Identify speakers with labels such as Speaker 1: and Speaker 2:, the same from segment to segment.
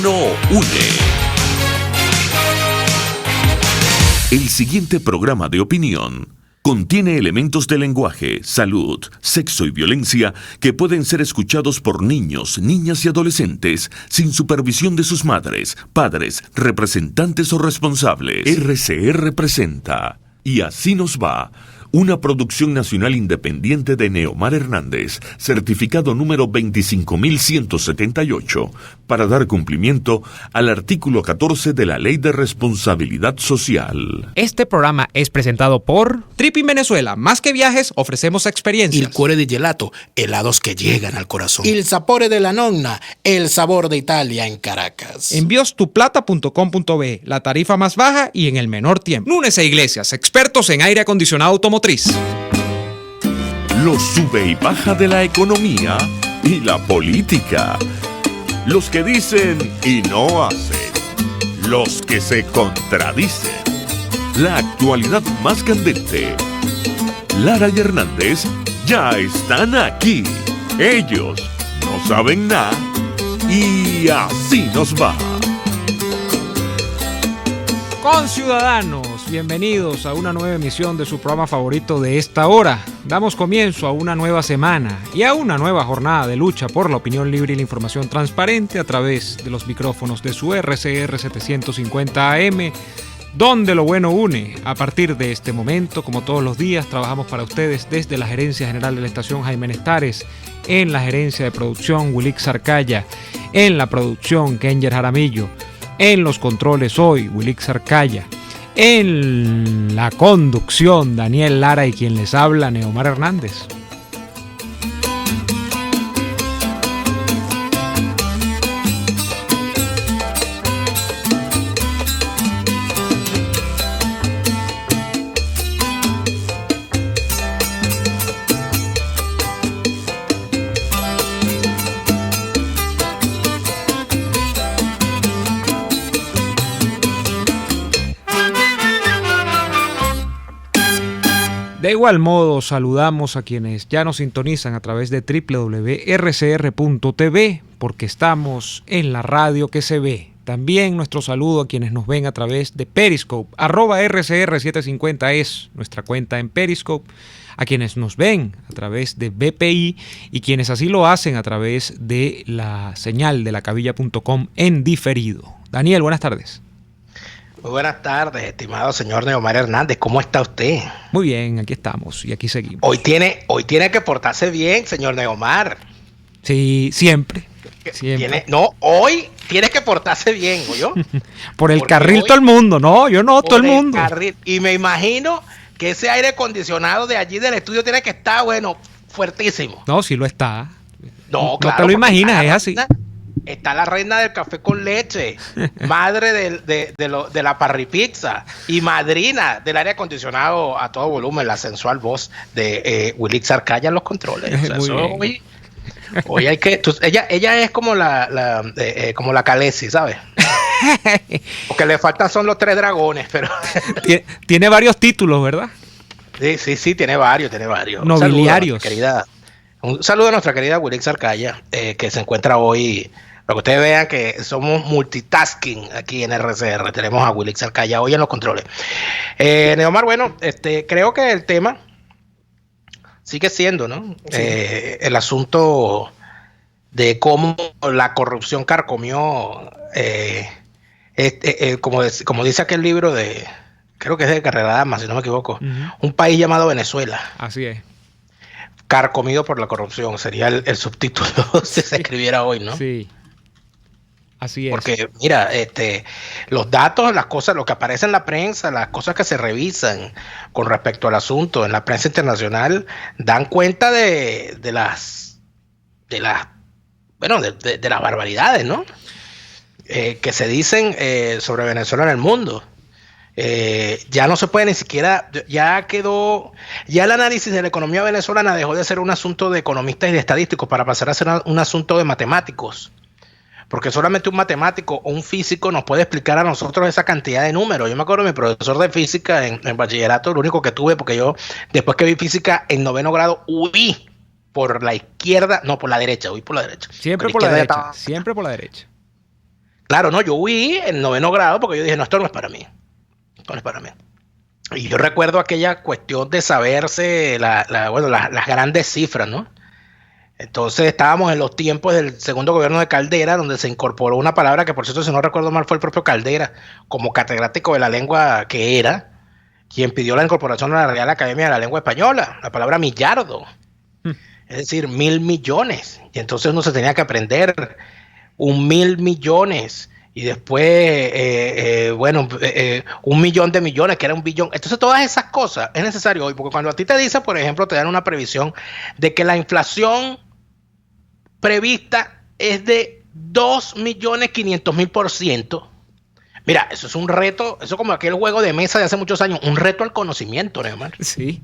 Speaker 1: bueno une. El siguiente programa de opinión contiene elementos de lenguaje, salud, sexo y violencia que pueden ser escuchados por niños, niñas y adolescentes sin supervisión de sus madres, padres, representantes o responsables. RCR presenta Y así nos va, una producción nacional independiente de Neomar Hernández, certificado número 25178, para dar cumplimiento al artículo 14 de la Ley de Responsabilidad Social.
Speaker 2: Este programa es presentado por Tripin Venezuela. Más que viajes, ofrecemos experiencias.
Speaker 3: Il cuore di gelato, helados que llegan al corazón.
Speaker 4: Il sapore della nonna, el sabor de Italia en Caracas.
Speaker 2: Enviostuplata.com.be, la tarifa más baja y en el menor tiempo. Núñez e Iglesias, expertos en aire acondicionado automotriz.
Speaker 1: Los sube y baja de la economía y la política. Los que dicen y no hacen. Los que se contradicen. La actualidad más candente. Lara y Hernández ya están aquí. Ellos no saben nada y así nos va.
Speaker 2: Conciudadanos, bienvenidos a una nueva emisión de su programa favorito de esta hora. Damos comienzo a una nueva semana y a una nueva jornada de lucha por la opinión libre y la información transparente a través de los micrófonos de su RCR 750 AM, donde lo bueno une. A partir de este momento, como todos los días, trabajamos para ustedes desde la Gerencia General de la Estación Jaime Nestares, en la Gerencia de Producción Wilix Arcaya, en la producción Kenger Jaramillo, en los controles hoy Wilix Arcaya, en la conducción Daniel Lara y quien les habla Neomar Hernández. De igual modo, saludamos a quienes ya nos sintonizan a través de www.rcr.tv, porque estamos en la radio que se ve. También nuestro saludo a quienes nos ven a través de Periscope, @RCR750 es nuestra cuenta en Periscope, a quienes nos ven a través de BPI y quienes así lo hacen a través de la señal de lacabilla.com en diferido. Daniel, buenas tardes.
Speaker 3: Muy buenas tardes, estimado señor Neomar Hernández. ¿Cómo está usted?
Speaker 2: Muy bien, aquí estamos y aquí seguimos.
Speaker 3: Hoy tiene que portarse bien, señor Neomar.
Speaker 2: Sí, siempre.
Speaker 3: Hoy tiene que portarse bien, ¿oyó?
Speaker 2: Por el carril todo el mundo, no, yo no, todo el mundo.
Speaker 3: Carril. Y me imagino que ese aire acondicionado de allí del estudio tiene que estar, fuertísimo.
Speaker 2: No, sí lo está.
Speaker 3: No,
Speaker 2: no
Speaker 3: claro.
Speaker 2: te lo imaginas, es así.
Speaker 3: Está la reina del café con leche, madre de la parripizza y madrina del aire acondicionado a todo volumen, la sensual voz de Wilix Arcaya en los controles. O sea, hoy hay que... Ella es como como la Khaleesi, ¿sabes? Porque le faltan son los 3 dragones, pero...
Speaker 2: Tiene varios títulos, ¿verdad?
Speaker 3: Sí, tiene varios.
Speaker 2: Nobiliarios.
Speaker 3: Un saludo a nuestra querida Wilix Arcaya, que se encuentra hoy... Para que ustedes vean que somos multitasking aquí en RCR. Tenemos a Wilix Arcaya hoy en los controles. Neomar, creo que el tema sigue siendo, ¿no? Sí. El asunto de cómo la corrupción carcomió, como dice aquel libro creo que es de Carrera Dama, si no me equivoco, un país llamado Venezuela.
Speaker 2: Así es.
Speaker 3: Carcomido por la corrupción, sería el subtítulo si se escribiera hoy, ¿no?
Speaker 2: Sí. Así es.
Speaker 3: Porque, mira, los datos, las cosas, lo que aparece en la prensa, las cosas que se revisan con respecto al asunto en la prensa internacional, dan cuenta de las barbaridades, ¿no? Que se dicen sobre Venezuela en el mundo. Ya no se puede ni siquiera, ya el análisis de la economía venezolana dejó de ser un asunto de economistas y de estadísticos para pasar a ser un asunto de matemáticos. Porque solamente un matemático o un físico nos puede explicar a nosotros esa cantidad de números. Yo me acuerdo de mi profesor de física en bachillerato, lo único que tuve, porque yo después que vi física en 9º grado, huí por la izquierda, no, por la derecha, huí por la derecha.
Speaker 2: Siempre por la derecha, siempre por la derecha.
Speaker 3: Claro, no, yo huí en 9º grado porque yo dije, no, esto no es para mí. Esto no es para mí. Y yo recuerdo aquella cuestión de saberse las grandes cifras, ¿no? Entonces estábamos en los tiempos del segundo gobierno de Caldera, donde se incorporó una palabra que, por cierto, si no recuerdo mal, fue el propio Caldera, como catedrático de la lengua que era, quien pidió la incorporación a la Real Academia de la Lengua Española, la palabra millardo, es decir, 1.000 millones. Y entonces uno se tenía que aprender 1.000 millones. Y después, 1.000.000 de millones, que era 1 billón. Entonces, todas esas cosas es necesario hoy, porque cuando a ti te dicen, por ejemplo, te dan una previsión de que la inflación prevista es de 2.500.000%. Mira, eso es un reto, eso es como aquel juego de mesa de hace muchos años, un reto al conocimiento, Neymar.
Speaker 2: Sí,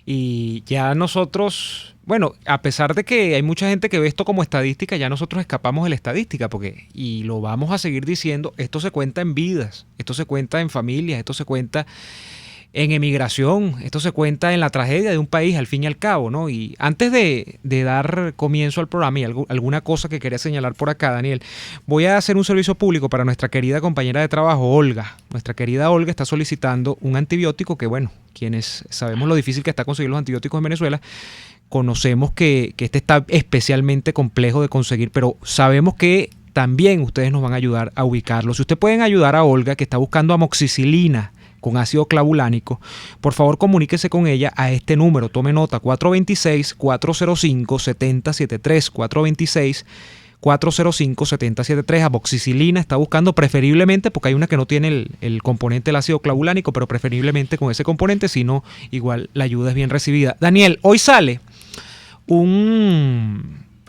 Speaker 2: y ya nosotros, bueno, a pesar de que hay mucha gente que ve esto como estadística, ya nosotros escapamos de la estadística, porque, y lo vamos a seguir diciendo, esto se cuenta en vidas, esto se cuenta en familias, esto se cuenta en emigración, esto se cuenta en la tragedia de un país al fin y al cabo, ¿no? Y antes de dar comienzo al programa y alguna cosa que quería señalar por acá, Daniel, voy a hacer un servicio público para nuestra querida compañera de trabajo, Olga. Nuestra querida Olga está solicitando un antibiótico que, bueno, quienes sabemos lo difícil que está conseguir los antibióticos en Venezuela, conocemos que este está especialmente complejo de conseguir, pero sabemos que también ustedes nos van a ayudar a ubicarlo. Si ustedes pueden ayudar a Olga, que está buscando amoxicilina con ácido clavulánico, por favor comuníquese con ella a este número, tome nota, 426-405-7073, 426-405-7073, amoxicilina está buscando preferiblemente, porque hay una que no tiene el componente del ácido clavulánico, pero preferiblemente con ese componente, si no, igual la ayuda es bien recibida. Daniel, hoy sale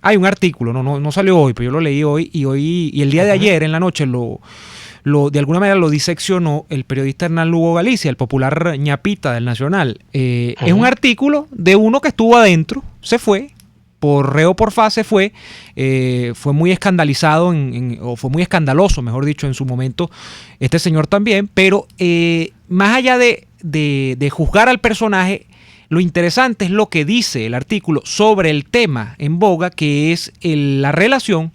Speaker 2: hay un artículo, no salió hoy, pero yo lo leí hoy, y el día de ayer en la noche de alguna manera lo diseccionó el periodista Hernán Lugo Galicia, el popular ñapita del Nacional. Es un artículo de uno que estuvo adentro, se fue, por reo por fa se fue muy escandalizado, o fue muy escandaloso, mejor dicho, en su momento, este señor también, pero más allá de juzgar al personaje, lo interesante es lo que dice el artículo sobre el tema en boga, que es la relación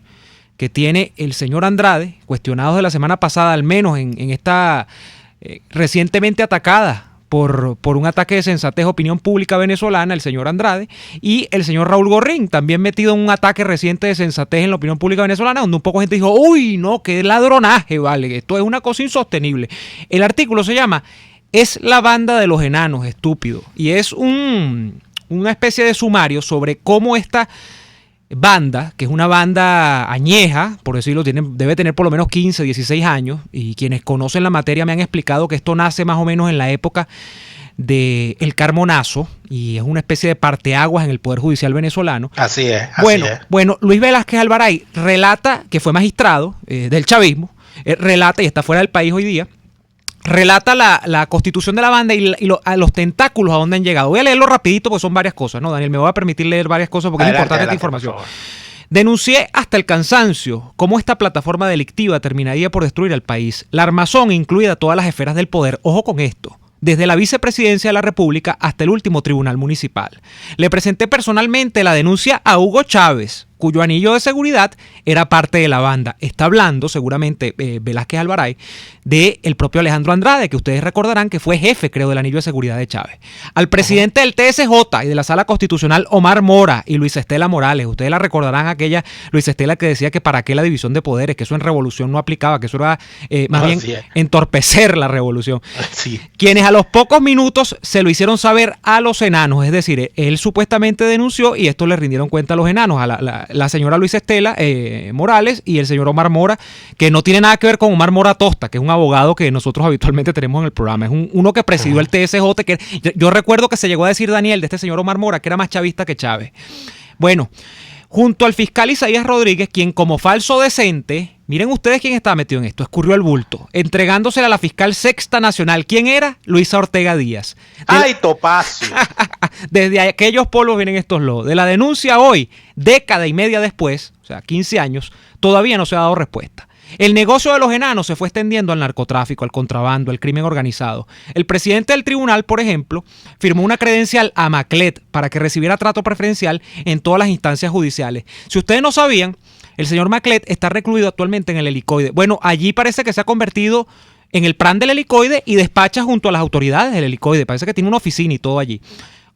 Speaker 2: que tiene el señor Andrade, cuestionado de la semana pasada, al menos en esta recientemente atacada por un ataque de sensatez opinión pública venezolana, el señor Andrade, y el señor Raúl Gorrín, también metido en un ataque reciente de sensatez en la opinión pública venezolana, donde un poco gente dijo, uy, no, qué ladronaje, vale, esto es una cosa insostenible. El artículo se llama "Es la banda de los enanos, estúpido", y es una especie de sumario sobre cómo esta banda, que es una banda añeja, por decirlo, debe tener por lo menos 15, 16 años, y quienes conocen la materia me han explicado que esto nace más o menos en la época del Carmonazo, y es una especie de parteaguas en el Poder Judicial venezolano.
Speaker 3: Así es.
Speaker 2: Bueno, Luis Velázquez Alvaray relata, que fue magistrado del chavismo, relata, y está fuera del país hoy día, relata la constitución de la banda y a los tentáculos a dónde han llegado. Voy a leerlo rapidito porque son varias cosas, ¿no, Daniel? Me voy a permitir leer varias cosas porque es importante esta información. Denuncié hasta el cansancio cómo esta plataforma delictiva terminaría por destruir al país. La armazón incluida todas las esferas del poder. Ojo con esto. Desde la vicepresidencia de la República hasta el último tribunal municipal. Le presenté personalmente la denuncia a Hugo Chávez, cuyo anillo de seguridad era parte de la banda. Está hablando seguramente Velázquez Alvaray del propio Alejandro Andrade, que ustedes recordarán que fue jefe, creo, del anillo de seguridad de Chávez. Al presidente del TSJ y de la Sala Constitucional, Omar Mora, y Luis Estela Morales. Ustedes la recordarán, aquella Luis Estela que decía que para qué la división de poderes, que eso en revolución no aplicaba, que eso era más bien entorpecer la revolución. Sí. Quienes a los pocos minutos se lo hicieron saber a los enanos, es decir, él supuestamente denunció y esto le rindieron cuenta a los enanos, a la señora Luis Estela Morales y el señor Omar Mora, que no tiene nada que ver con Omar Mora Tosta, que es un abogado que nosotros habitualmente tenemos en el programa. Es uno que presidió el TSJ, que yo recuerdo que se llegó a decir, Daniel, de este señor Omar Mora, que era más chavista que Chávez. Bueno, junto al fiscal Isaías Rodríguez, quien como falso decente, miren ustedes quién estaba metido en esto, escurrió el bulto, entregándosela a la fiscal sexta nacional. ¿Quién era? Luisa Ortega Díaz.
Speaker 3: ¡Ay, Topacio!
Speaker 2: Desde aquellos polvos vienen estos lodos. De la denuncia hoy, década y media después, o sea, 15 años, todavía no se ha dado respuesta. El negocio de los enanos se fue extendiendo al narcotráfico, al contrabando, al crimen organizado. El presidente del tribunal, por ejemplo, firmó una credencial a Maclet para que recibiera trato preferencial en todas las instancias judiciales. Si ustedes no sabían, El señor Maclet está recluido actualmente en el Helicoide. Bueno, allí parece que se ha convertido en el PRAN del Helicoide y despacha junto a las autoridades del Helicoide. Parece que tiene una oficina y todo allí.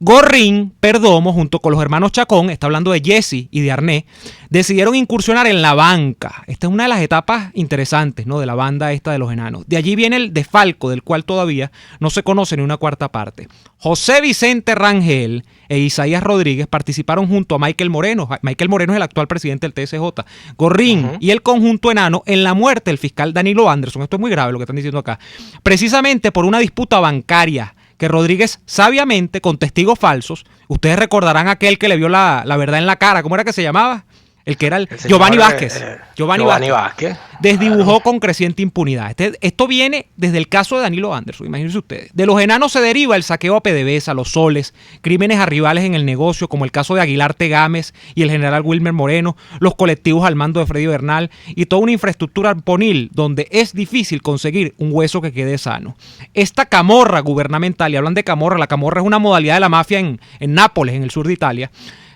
Speaker 2: Gorrín, Perdomo, junto con los hermanos Chacón, está hablando de Jesse y de Arné, decidieron incursionar en la banca. Esta es una de las etapas interesantes, ¿no?, de la banda esta de los enanos. De allí viene el desfalco, del cual todavía no se conoce ni una cuarta parte. José Vicente Rangel e Isaías Rodríguez participaron junto a Michael Moreno. Michael Moreno es el actual presidente del TSJ. Gorrín y el conjunto enano en la muerte del fiscal Danilo Anderson. Esto es muy grave lo que están diciendo acá. Precisamente por una disputa bancaria que Rodríguez sabiamente, con testigos falsos, ustedes recordarán aquel que le vio la verdad en la cara, ¿cómo era que se llamaba? El que era el Giovanni Vázquez. Giovanni Vázquez. Desdibujó con creciente impunidad. Esto viene desde el caso de Danilo Anderson, imagínense ustedes. De los enanos se deriva el saqueo a PDVSA, los soles, crímenes a rivales en el negocio, como el caso de Aguilar Tegames y el general Wilmer Moreno, los colectivos al mando de Freddy Bernal y toda una infraestructura arponil donde es difícil conseguir un hueso que quede sano. Esta camorra gubernamental, y hablan de camorra, la camorra es una modalidad de la mafia en Nápoles, en el sur de Italia,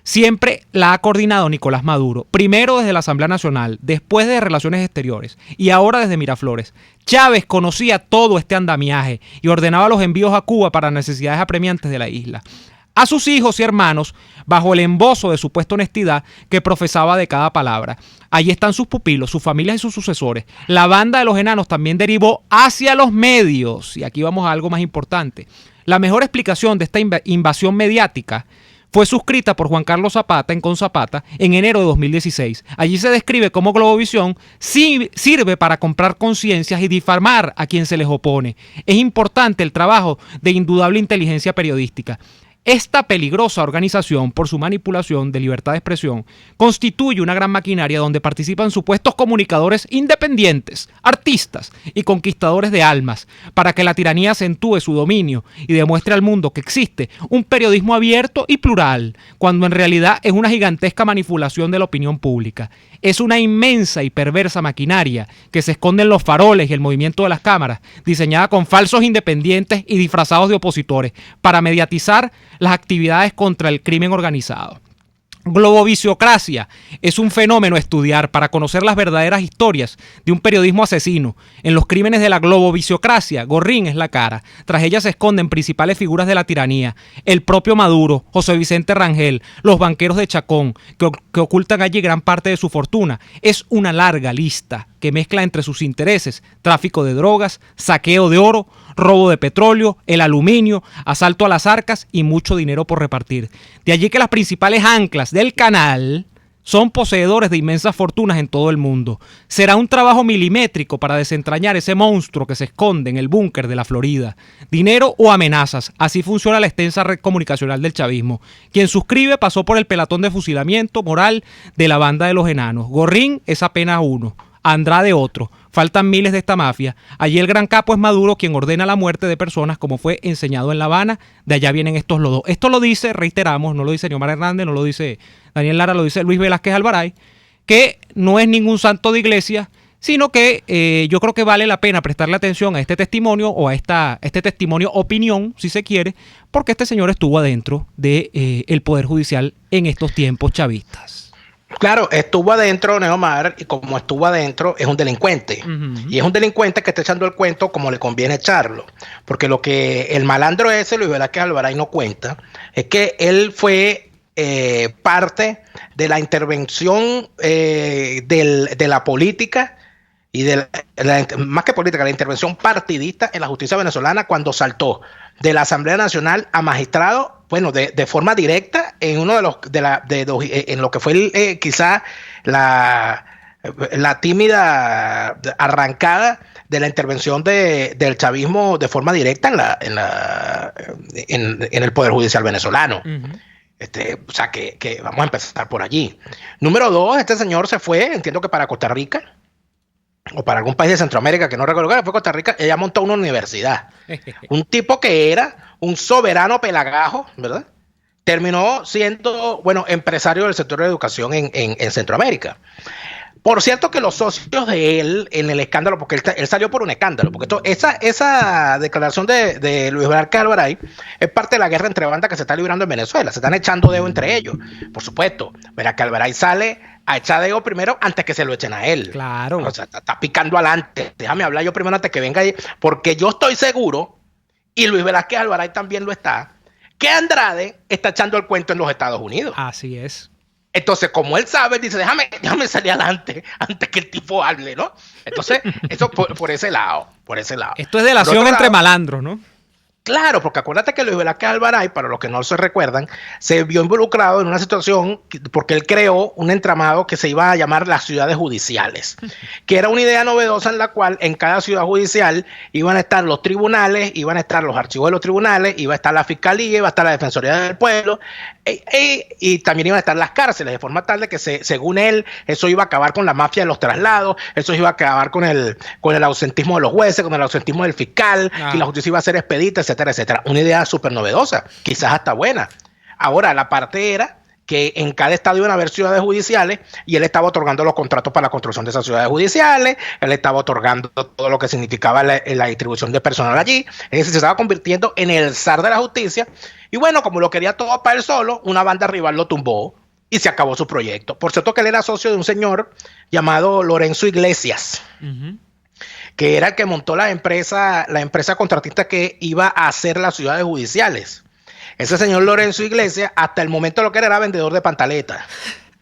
Speaker 2: siempre la ha coordinado Nicolás Maduro, primero desde la Asamblea Nacional, después de Relaciones Exteriores y ahora desde Miraflores. Chávez conocía todo este andamiaje y ordenaba los envíos a Cuba para necesidades apremiantes de la isla. A sus hijos y hermanos, bajo el embozo de supuesta honestidad que profesaba de cada palabra. Allí están sus pupilos, sus familias y sus sucesores. La banda de los enanos también derivó hacia los medios. Y aquí vamos a algo más importante. La mejor explicación de esta invasión mediática fue suscrita por Juan Carlos Zapata en Con Zapata en enero de 2016. Allí se describe cómo Globovisión sirve para comprar conciencias y difamar a quien se les opone. Es importante el trabajo de indudable inteligencia periodística. Esta peligrosa organización, por su manipulación de libertad de expresión, constituye una gran maquinaria donde participan supuestos comunicadores independientes, artistas y conquistadores de almas, para que la tiranía acentúe su dominio y demuestre al mundo que existe un periodismo abierto y plural, cuando en realidad es una gigantesca manipulación de la opinión pública. Es una inmensa y perversa maquinaria que se esconde en los faroles y el movimiento de las cámaras, diseñada con falsos independientes y disfrazados de opositores, para mediatizar las actividades contra el crimen organizado. Globovisiocracia es un fenómeno a estudiar para conocer las verdaderas historias de un periodismo asesino. En los crímenes de la globovisiocracia, Gorrín es la cara. Tras ella se esconden principales figuras de la tiranía: el propio Maduro, José Vicente Rangel, los banqueros de Chacón, que ocultan allí gran parte de su fortuna. Es una larga lista que mezcla entre sus intereses tráfico de drogas, saqueo de oro, robo de petróleo, el aluminio, asalto a las arcas y mucho dinero por repartir. De allí que las principales anclas del canal son poseedores de inmensas fortunas en todo el mundo. Será un trabajo milimétrico para desentrañar ese monstruo que se esconde en el búnker de la Florida. Dinero o amenazas, así funciona la extensa red comunicacional del chavismo. Quien suscribe pasó por el pelotón de fusilamiento moral de la banda de los enanos. Gorrín es apenas uno, Andrade otro. Faltan miles de esta mafia. Allí el gran capo es Maduro, quien ordena la muerte de personas, como fue enseñado en La Habana. De allá vienen estos lodos. Esto lo dice, reiteramos, no lo dice Neomar Hernández, no lo dice Daniel Lara, lo dice Luis Velázquez Alvaray, que no es ningún santo de iglesia, sino que yo creo que vale la pena prestarle atención a este testimonio, o a este testimonio opinión, si se quiere, porque este señor estuvo adentro del Poder Judicial en estos tiempos chavistas.
Speaker 3: Claro, estuvo adentro Neomar, y como estuvo adentro es un delincuente. Y es un delincuente que está echando el cuento como le conviene echarlo. Porque lo que el malandro ese, Luis Velázquez Alvaray, no cuenta, es que él fue parte de la intervención de la política y más que política, la intervención partidista en la justicia venezolana, cuando saltó de la Asamblea Nacional a magistrado, bueno, de forma directa en uno en lo que fue quizá la tímida arrancada de la intervención del chavismo de forma directa en el Poder Judicial venezolano. O sea que vamos a empezar por allí. Número 2, este señor se fue, entiendo que para Costa Rica, o para algún país de Centroamérica, que no recuerdo, que fue Costa Rica. Ella montó una universidad. Un tipo que era un soberano pelagajo, ¿verdad? Terminó siendo, empresario del sector de educación en Centroamérica. Por cierto que los socios de él en el escándalo, porque él salió por un escándalo, porque esa declaración de Luis Velázquez Alvaray es parte de la guerra entre bandas que se está librando en Venezuela. Se están echando dedo entre ellos. Por supuesto, Velázquez Alvaray sale a echar dedo primero antes que se lo echen a él.
Speaker 2: Claro.
Speaker 3: O sea, está picando adelante. Déjame hablar yo primero antes que venga ahí, porque yo estoy seguro, y Luis Velázquez Alvaray también lo está, que Andrade está echando el cuento en los Estados Unidos.
Speaker 2: Así es.
Speaker 3: Entonces, como él sabe, dice, déjame salir adelante antes que el tipo hable, ¿no? Entonces, eso por ese lado.
Speaker 2: Esto es delación entre malandros, ¿no?
Speaker 3: Claro, porque acuérdate que Luis Velázquez Alvaray, para los que no se recuerdan, se vio involucrado en una situación porque él creó un entramado que se iba a llamar las ciudades judiciales, que era una idea novedosa en la cual en cada ciudad judicial iban a estar los tribunales, iban a estar los archivos de los tribunales, iba a estar la fiscalía, iba a estar la Defensoría del Pueblo, y también iban a estar las cárceles, de forma tal de que según él, eso iba a acabar con la mafia de los traslados, eso iba a acabar con el ausentismo de los jueces, con el ausentismo del fiscal, y la justicia iba a ser expedita, etcétera, etcétera. Una idea súper novedosa, quizás hasta buena. Ahora, la parte era que en cada estado iban a haber ciudades judiciales y él estaba otorgando los contratos para la construcción de esas ciudades judiciales, él estaba otorgando todo lo que significaba la distribución de personal allí, es decir, se estaba convirtiendo en el zar de la justicia, y bueno, como lo quería todo para él solo, una banda rival lo tumbó y se acabó su proyecto. Por cierto que él era socio de un señor llamado Lorenzo Iglesias, que era el que montó la empresa contratista que iba a hacer las ciudades judiciales. Ese señor Lorenzo Iglesias, hasta el momento lo que era vendedor de pantaletas.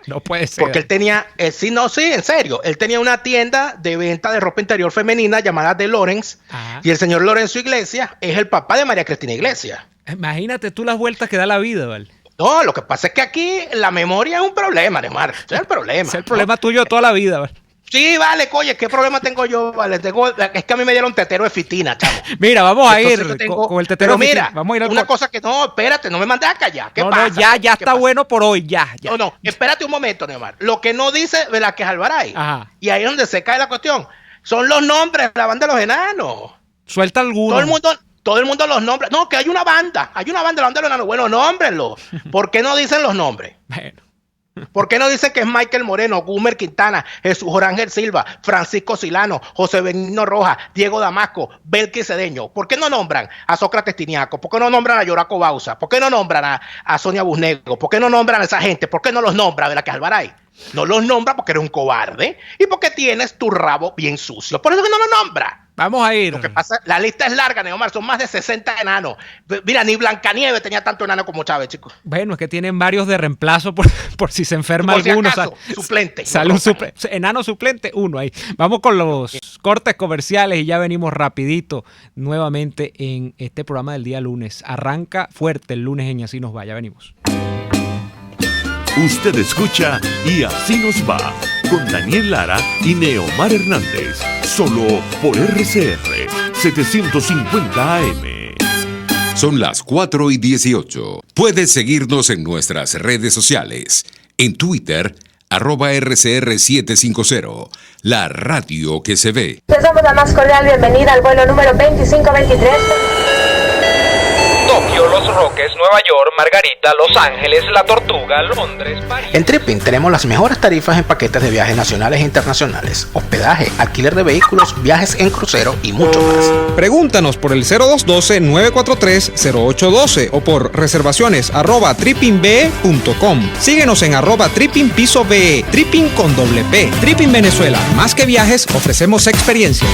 Speaker 2: No puede ser.
Speaker 3: Porque él tenía, en serio, él tenía una tienda de venta de ropa interior femenina llamada The Lawrence. Ajá. Y el señor Lorenzo Iglesias es el papá de María Cristina Iglesias.
Speaker 2: Imagínate tú las vueltas que da la vida, ¿vale?
Speaker 3: No, lo que pasa es que aquí la memoria es un problema, Neymar. Ese es el problema.
Speaker 2: Ese es el problema tuyo toda la vida, ¿vale?
Speaker 3: Sí, vale, oye, ¿qué problema tengo yo? Vale, es que a mí me dieron tetero de fitina, chavo.
Speaker 2: Mira, vamos a ir con el tetero
Speaker 3: de fitina.
Speaker 2: Vamos a ir
Speaker 3: una cosa que no, espérate, no me mandes a callar. ¿Qué pasa?
Speaker 2: No, ya está bueno por hoy, ya.
Speaker 3: No, espérate un momento, Neymar. Lo que no dice Velázquez Alvaray, y ahí es donde se cae la cuestión, son los nombres de la banda de los enanos.
Speaker 2: Suelta alguno.
Speaker 3: Todo el mundo los nombra. No, que hay una banda de la banda de los enanos. Bueno, nómbrenlo. ¿Por qué no dicen los nombres?
Speaker 2: Bueno.
Speaker 3: ¿Por qué no dicen que es Michael Moreno, Gumer Quintana, Jesús Orangel Silva, Francisco Silano, José Benigno Rojas, Diego Damasco, Belkis Cedeño? ¿Por qué no nombran a Sócrates Tiniaco? ¿Por qué no nombran a Yoraco Bausa? ¿Por qué no nombran a Sonia Busnego? ¿Por qué no nombran a esa gente? ¿Por qué no los nombra Velázquez Alvaray? No los nombra porque eres un cobarde y porque tienes tu rabo bien sucio. Por eso que no los nombra.
Speaker 2: Vamos a ir.
Speaker 3: Lo que pasa, la lista es larga, Neomar, son más de 60 enanos. Mira, ni Blancanieves tenía tanto enano como Chávez, chicos.
Speaker 2: Bueno, es que tienen varios de reemplazo por si se enferma alguno.
Speaker 3: Si acaso, suplente.
Speaker 2: Sale un enano suplente, uno ahí. Vamos con los cortes comerciales y ya venimos rapidito nuevamente en este programa del día lunes. Arranca fuerte el lunes en Y Así Nos Va, ya venimos.
Speaker 1: Usted escucha Y Así Nos Va con Daniel Lara y Neomar Hernández, solo por RCR 750 AM.
Speaker 5: Son las 4:18. Puedes seguirnos en nuestras redes sociales. En Twitter, @RCR750, la radio que se ve.
Speaker 6: Les damos la más cordial bienvenida al vuelo número 2523.
Speaker 7: Tokio, Los Roques, Nueva York, Margarita, Los Ángeles, La Tortuga, Londres, París.
Speaker 3: En Tripping tenemos las mejores tarifas en paquetes de viajes nacionales e internacionales, hospedaje, alquiler de vehículos, viajes en crucero y mucho más.
Speaker 2: Pregúntanos por el 0212-943-0812 o por reservaciones @trippingbe.com. Síguenos en @trippingpisobe, Tripping con doble P. Tripping Venezuela, más que viajes, ofrecemos experiencias.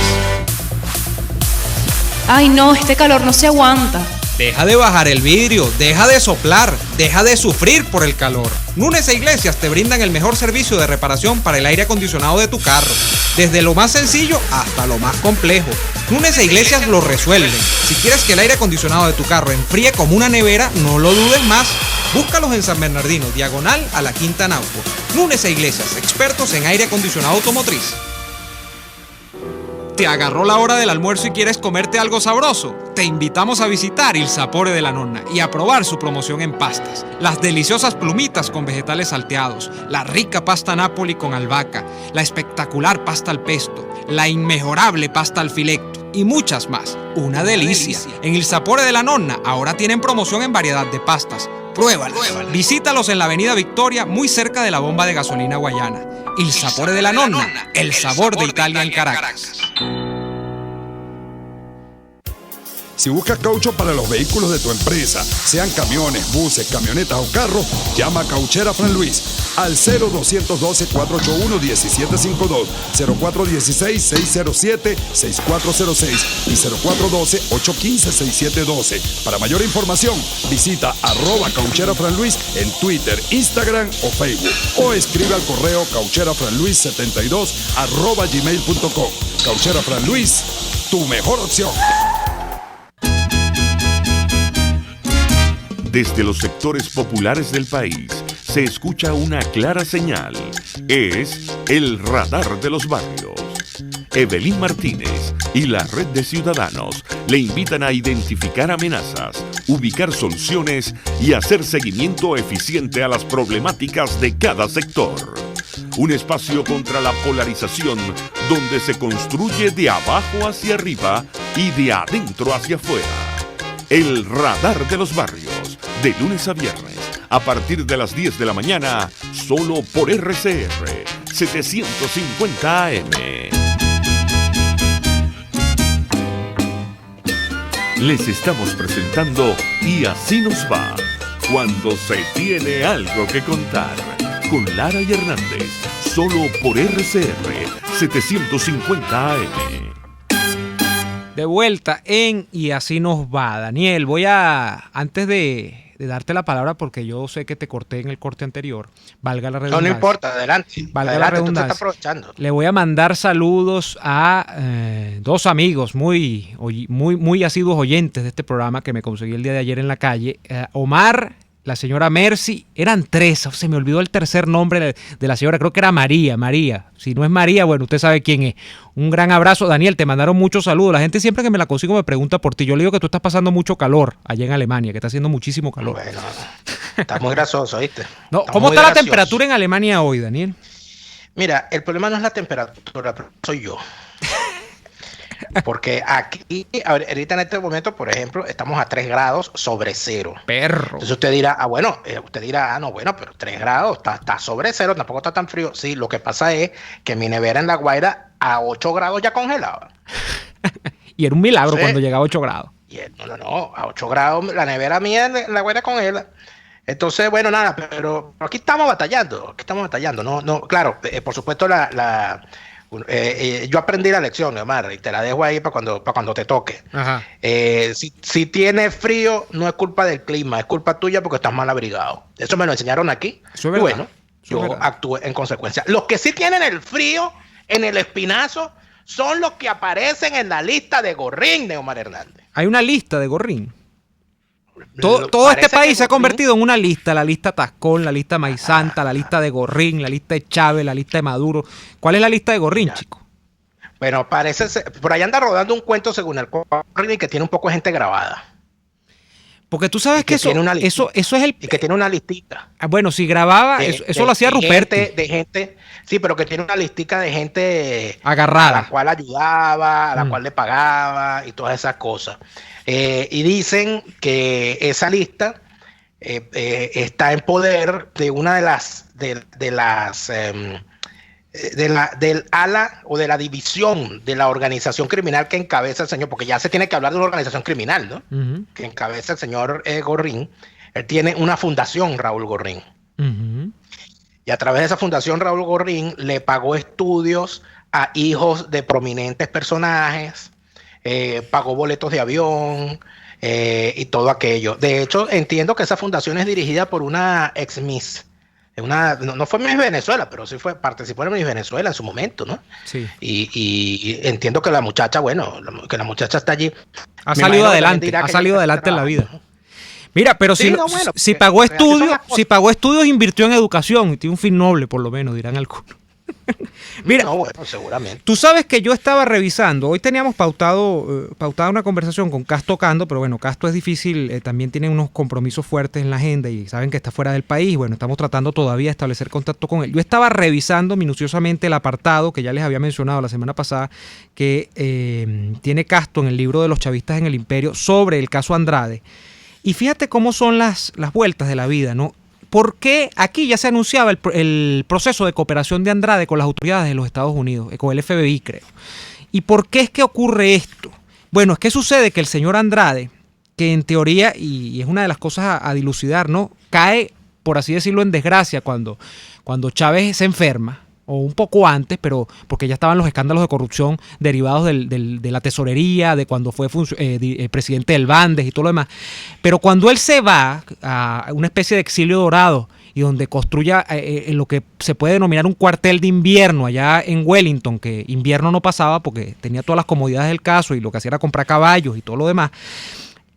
Speaker 8: Ay no, este calor no se aguanta.
Speaker 2: Deja de bajar el vidrio, deja de soplar, deja de sufrir por el calor. Núñez e Iglesias te brindan el mejor servicio de reparación para el aire acondicionado de tu carro, desde lo más sencillo hasta lo más complejo. Núñez e Iglesias lo resuelven. Si quieres que el aire acondicionado de tu carro enfríe como una nevera, no lo dudes más. Búscalos en San Bernardino, diagonal a la Quinta Nauco. Núñez e Iglesias, expertos en aire acondicionado automotriz. ¿Te agarró la hora del almuerzo y quieres comerte algo sabroso? Te invitamos a visitar Il Sapore della Nonna y a probar su promoción en pastas. Las deliciosas plumitas con vegetales salteados, la rica pasta Napoli con albahaca, la espectacular pasta al pesto, la inmejorable pasta al filetto y muchas más. Una delicia. En Il Sapore della Nonna ahora tienen promoción en variedad de pastas. Pruébalas. Visítalos en la avenida Victoria, muy cerca de la bomba de gasolina Guayana. Il sapore della nonna, el sabor de Italia en Caracas.
Speaker 9: Si buscas caucho para los vehículos de tu empresa, sean camiones, buses, camionetas o carros, llama a Cauchera Fran Luis al 0212-481-1752, 0416-607-6406 y 0412-815-6712. Para mayor información, visita @Cauchera Fran Luis en Twitter, Instagram o Facebook o escribe al correo caucherafranluis72@gmail.com. Cauchera Fran Luis, tu mejor opción.
Speaker 1: Desde los sectores populares del país se escucha una clara señal. Es el radar de los barrios. Evelyn Martínez y la Red de Ciudadanos le invitan a identificar amenazas, ubicar soluciones y hacer seguimiento eficiente a las problemáticas de cada sector. Un espacio contra la polarización donde se construye de abajo hacia arriba y de adentro hacia afuera. El radar de los barrios, de lunes a viernes, a partir de las 10 de la mañana, solo por RCR 750 AM. Les estamos presentando Y así nos va, cuando se tiene algo que contar, con Lara y Hernández, solo por RCR 750 AM.
Speaker 2: De vuelta en Y así nos va. Daniel, antes de darte la palabra, porque yo sé que te corté en el corte anterior, valga la redundancia.
Speaker 3: No importa, adelante.
Speaker 2: Valga
Speaker 3: adelante,
Speaker 2: la redundancia.
Speaker 3: tú te estás aprovechando.
Speaker 2: Le voy a mandar saludos a dos amigos muy asiduos oyentes de este programa que me conseguí el día de ayer en la calle. Omar, la señora Mercy, eran tres, se me olvidó el tercer nombre de la señora, creo que era María. Si no es María, bueno, usted sabe quién es. Un gran abrazo. Daniel, te mandaron muchos saludos. La gente siempre que me la consigo me pregunta por ti. Yo le digo que tú estás pasando mucho calor allá en Alemania, que está haciciendo muchísimo calor.
Speaker 3: Bueno, está muy grasoso, ¿viste?
Speaker 2: No, ¿cómo está la temperatura en Alemania hoy, Daniel?
Speaker 3: Mira, el problema no es la temperatura, pero soy yo. Porque aquí, ahorita en este momento, por ejemplo, estamos a 3 grados sobre cero.
Speaker 2: Perro.
Speaker 3: Entonces usted dirá, bueno, pero 3 grados está sobre cero, tampoco está tan frío. Sí, lo que pasa es que mi nevera en La Guaira a 8 grados ya congelaba.
Speaker 2: Y era un milagro cuando llegaba a 8 grados.
Speaker 3: No, a 8 grados la nevera mía en La Guaira congela. Entonces, bueno, nada, pero aquí estamos batallando. No, claro, por supuesto yo aprendí la lección, Omar, y te la dejo ahí para cuando te toque.
Speaker 2: Ajá.
Speaker 3: Si tienes frío, no es culpa del clima, es culpa tuya porque estás mal abrigado. Eso me lo enseñaron aquí.
Speaker 2: Eso es verdad.
Speaker 3: Y bueno, yo actué en consecuencia. Los que sí tienen el frío en el espinazo son los que aparecen en la lista de Gorrín de Omar Hernández.
Speaker 2: Hay una lista de Gorrín. Todo este país se ha convertido en una lista, la lista Tascón, la lista Maizanta, la lista de Gorrín, la lista de Chávez, la lista de Maduro. ¿Cuál es la lista de Gorrín, chico?
Speaker 3: Bueno, parece ser, por ahí anda rodando un cuento según el Gorrín que tiene un poco de gente grabada.
Speaker 2: Porque tú sabes que eso es el...
Speaker 3: Y que tiene una listita.
Speaker 2: Bueno, si grababa, eso lo hacía Ruperti.
Speaker 3: De gente, sí, pero que tiene una listica de gente
Speaker 2: agarrada,
Speaker 3: a la cual ayudaba, a la cual le pagaba y todas esas cosas. Y dicen que esa lista está en poder de una del ala o de la división de la organización criminal que encabeza el señor, porque ya se tiene que hablar de una organización criminal, ¿no? Uh-huh. Que encabeza el señor Gorrín. Él tiene una fundación, Raúl Gorrín. Uh-huh. Y a través de esa fundación, Raúl Gorrín le pagó estudios a hijos de prominentes personajes, pagó boletos de avión y todo aquello. De hecho, entiendo que esa fundación es dirigida por una ex Miss. No fue Miss Venezuela, pero sí participó en Miss Venezuela en su momento, ¿no?
Speaker 2: Sí.
Speaker 3: Y entiendo que la muchacha, que la muchacha está allí.
Speaker 2: Ha salido adelante en la vida. Mira, pero sí, si pagó estudios, invirtió en educación y tiene un fin noble, por lo menos, dirán algunos. Mira,
Speaker 3: seguramente.
Speaker 2: Tú sabes que yo estaba revisando, hoy teníamos pautada una conversación con Casto Cando, pero bueno, Casto es difícil, también tiene unos compromisos fuertes en la agenda y saben que está fuera del país, bueno, estamos tratando todavía de establecer contacto con él. Yo estaba revisando minuciosamente el apartado que ya les había mencionado la semana pasada, que tiene Casto en el libro de los chavistas en el imperio sobre el caso Andrade. Y fíjate cómo son las vueltas de la vida, ¿no? ¿por qué aquí ya se anunciaba el proceso de cooperación de Andrade con las autoridades de los Estados Unidos, con el FBI, creo? ¿Y por qué es que ocurre esto? Bueno, es que sucede que el señor Andrade, que en teoría, y es una de las cosas a dilucidar, ¿no?, cae, por así decirlo, en desgracia cuando Chávez se enferma, o un poco antes, pero porque ya estaban los escándalos de corrupción derivados de la tesorería, de cuando fue presidente del Bandes y todo lo demás. Pero cuando él se va a una especie de exilio dorado y donde construya lo que se puede denominar un cuartel de invierno allá en Wellington, que invierno no pasaba porque tenía todas las comodidades del caso y lo que hacía era comprar caballos y todo lo demás,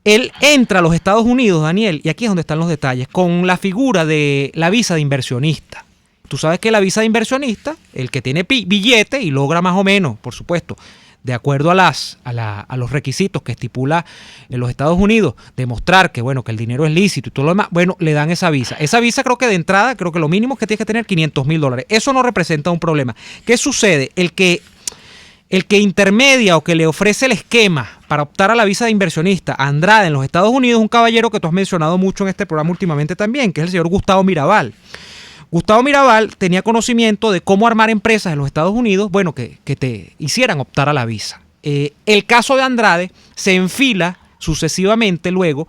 Speaker 2: él entra a los Estados Unidos, Daniel, y aquí es donde están los detalles, con la figura de la visa de inversionista. Tú sabes que la visa de inversionista, el que tiene billete y logra más o menos, por supuesto, de acuerdo a los requisitos que estipula en los Estados Unidos, demostrar que, bueno, que el dinero es lícito y todo lo demás, bueno, le dan esa visa. Esa visa creo que de entrada, creo que lo mínimo es que tienes que tener $500,000. Eso no representa un problema. ¿Qué sucede? El que intermedia o que le ofrece el esquema para optar a la visa de inversionista a Andrade en los Estados Unidos es un caballero que tú has mencionado mucho en este programa últimamente también, que es el señor Gustavo Mirabal. Gustavo Mirabal tenía conocimiento de cómo armar empresas en los Estados Unidos, bueno, que te hicieran optar a la visa. El caso de Andrade se enfila sucesivamente luego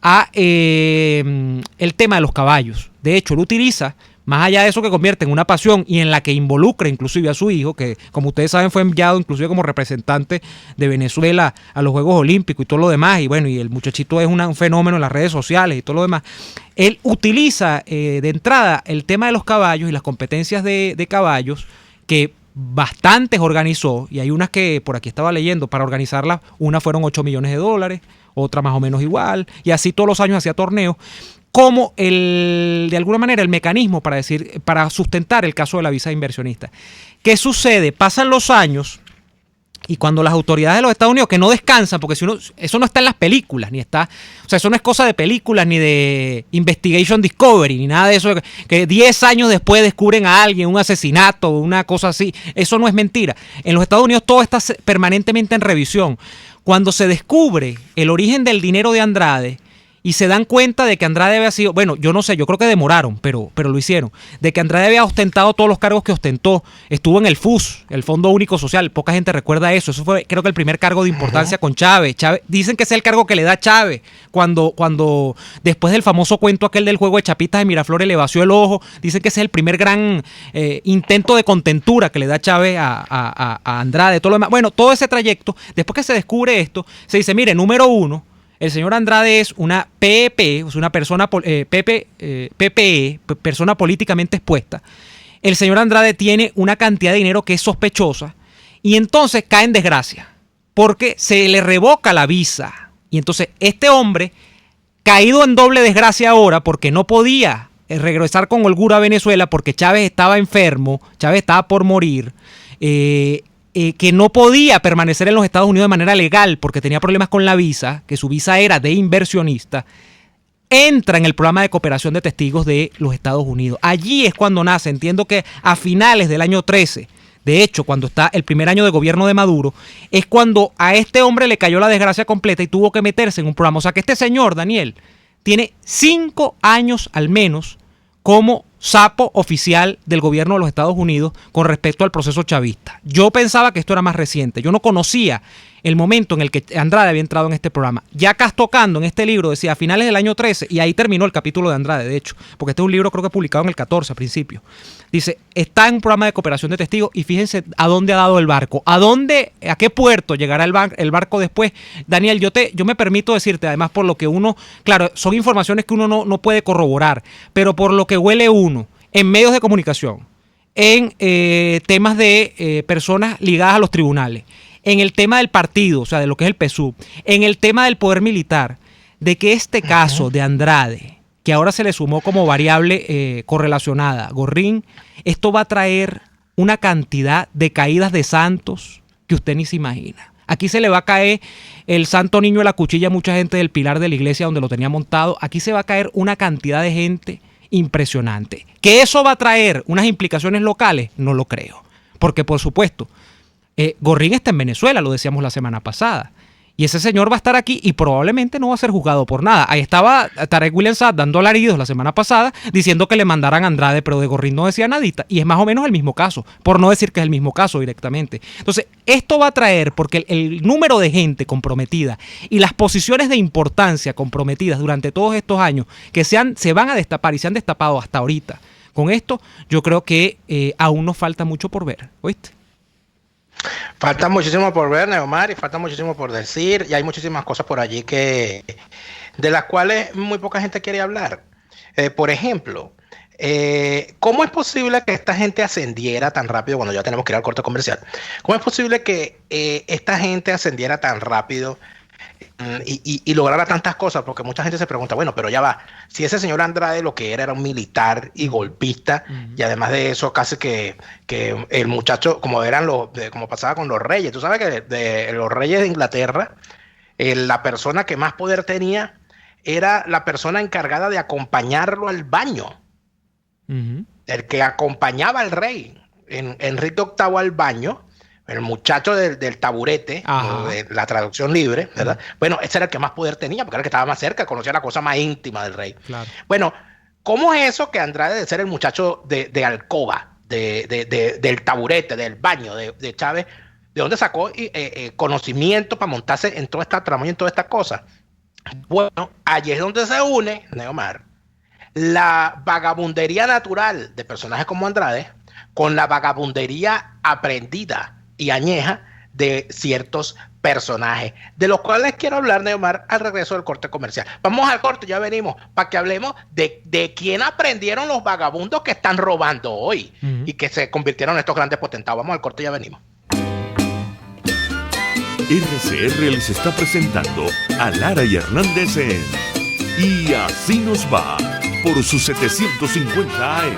Speaker 2: a el tema de los caballos. De hecho, él utiliza, más allá de eso que convierte en una pasión y en la que involucra inclusive a su hijo, que como ustedes saben fue enviado inclusive como representante de Venezuela a los Juegos Olímpicos y todo lo demás, y bueno, y el muchachito es un fenómeno en las redes sociales y todo lo demás. Él utiliza de entrada el tema de los caballos y las competencias de caballos, que bastantes organizó, y hay unas que por aquí estaba leyendo, para organizarlas, una fueron $8 millones, otra más o menos igual, y así todos los años hacía torneos, como de alguna manera el mecanismo para sustentar el caso de la visa de inversionista. ¿Qué sucede? Pasan los años y cuando las autoridades de los Estados Unidos, que no descansan, porque eso no está en las películas, ni está, o sea, eso no es cosa de películas, ni de Investigation Discovery, ni nada de eso, que 10 años después descubren a alguien, un asesinato, una cosa así, eso no es mentira. En los Estados Unidos todo está permanentemente en revisión. Cuando se descubre el origen del dinero de Andrade, y se dan cuenta de que Andrade había sido, bueno, yo no sé, yo creo que demoraron, pero lo hicieron, de que Andrade había ostentado todos los cargos que ostentó, estuvo en el FUS, el Fondo Único Social, poca gente recuerda eso fue creo que el primer cargo de importancia con Chávez. Dicen que ese es el cargo que le da Chávez, cuando después del famoso cuento aquel del juego de chapitas de Miraflores le vació el ojo, dicen que ese es el primer gran intento de contentura que le da Chávez a Andrade, todo lo demás. Bueno, todo ese trayecto, después que se descubre esto, se dice, mire, número uno, el señor Andrade es una PEP, es una persona PPE, persona políticamente expuesta. El señor Andrade tiene una cantidad de dinero que es sospechosa y entonces cae en desgracia porque se le revoca la visa. Y entonces este hombre, caído en doble desgracia ahora porque no podía regresar con holgura a Venezuela porque Chávez estaba enfermo, Chávez estaba por morir, que no podía permanecer en los Estados Unidos de manera legal porque tenía problemas con la visa, que su visa era de inversionista, entra en el programa de cooperación de testigos de los Estados Unidos. Allí es cuando nace, entiendo que a finales del año 13, de hecho, cuando está el primer año de gobierno de Maduro, es cuando a este hombre le cayó la desgracia completa y tuvo que meterse en un programa. O sea que este señor, Daniel, tiene 5 años al menos como sapo oficial del gobierno de los Estados Unidos con respecto al proceso chavista. Yo pensaba que esto era más reciente. Yo no conocía el momento en el que Andrade había entrado en este programa. Ya Castocando en este libro decía a finales del año 13, y ahí terminó el capítulo de Andrade, de hecho, porque este es un libro creo que publicado en el 14 a principio. Dice, está en un programa de cooperación de testigos y fíjense a dónde ha dado el barco. ¿A qué puerto llegará el barco después? Daniel, yo me permito decirte, además por lo que uno, claro, son informaciones que uno no puede corroborar, pero por lo que huele uno en medios de comunicación, en temas de personas ligadas a los tribunales, en el tema del partido, o sea, de lo que es el PSUV, en el tema del poder militar, de que este caso de Andrade, que ahora se le sumó como variable correlacionada, Gorrín, esto va a traer una cantidad de caídas de santos que usted ni se imagina. Aquí se le va a caer el santo niño de la cuchilla a mucha gente del pilar de la iglesia donde lo tenía montado. Aquí se va a caer una cantidad de gente impresionante. ¿Que eso va a traer unas implicaciones locales? No lo creo. Porque, por supuesto, Gorrín está en Venezuela, lo decíamos la semana pasada. Y ese señor va a estar aquí y probablemente no va a ser juzgado por nada. Ahí estaba Tarek William Saad dando alaridos la semana pasada diciendo que le mandaran a Andrade, pero de Gorrín no decía nadita. Y es más o menos el mismo caso, por no decir que es el mismo caso directamente. Entonces, esto va a traer, porque el número de gente comprometida y las posiciones de importancia comprometidas durante todos estos años que se van a destapar y se han destapado hasta ahorita. Con esto, yo creo que aún nos falta mucho por ver, ¿oíste?
Speaker 3: Falta muchísimo por ver, Neomar, y falta muchísimo por decir, y hay muchísimas cosas por allí de las cuales muy poca gente quiere hablar. Por ejemplo, ¿cómo es posible que esta gente ascendiera tan rápido cuando ya tenemos que ir al corte comercial? ¿Cómo es posible que esta gente ascendiera tan rápido y lograra tantas cosas? Porque mucha gente se pregunta, bueno, pero ya va, si ese señor Andrade lo que era un militar y golpista, y además de eso casi que el muchacho, como pasaba con los reyes, tú sabes que de los reyes de Inglaterra, la persona que más poder tenía era la persona encargada de acompañarlo al baño. El que acompañaba al rey, Enrique VIII al baño, el muchacho del taburete, de la traducción libre, ¿verdad? Bueno, ese era el que más poder tenía, porque era el que estaba más cerca, conocía la cosa más íntima del rey. Claro. Bueno, ¿cómo es eso que Andrade, de ser el muchacho de alcoba, del taburete, del baño, de Chávez, de dónde sacó conocimiento para montarse en toda esta trama y en toda esta cosa? Bueno, allí es donde se une, Neomar, la vagabundería natural de personajes como Andrade con la vagabundería aprendida y añeja de ciertos personajes, de los cuales quiero hablar, Neomar, al regreso del corte comercial. Vamos al corte, ya venimos, para que hablemos de quién aprendieron los vagabundos que están robando hoy y que se convirtieron en estos grandes potentados. Vamos al corte, ya venimos.
Speaker 1: RCR les está presentando a Lara y Hernández en Y Así Nos Va, por sus 750 AM.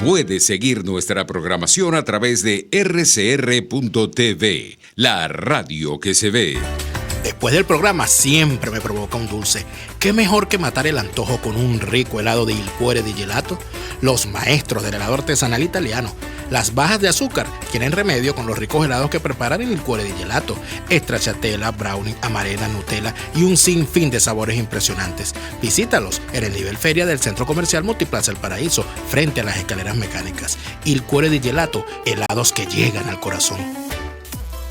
Speaker 5: Puede seguir nuestra programación a través de rcr.tv, la radio que se ve.
Speaker 4: Después del programa siempre me provoca un dulce. ¿Qué mejor que matar el antojo con un rico helado de Il Cuore di Gelato? Los maestros del helado artesanal italiano. Las bajas de azúcar tienen remedio con los ricos helados que preparan en Il Cuore di Gelato. Stracciatella, brownie, amarena, Nutella y un sinfín de sabores impresionantes. Visítalos en el nivel feria del Centro Comercial Multiplaza El Paraíso, frente a las escaleras mecánicas. Il Cuore di Gelato, helados que llegan al corazón.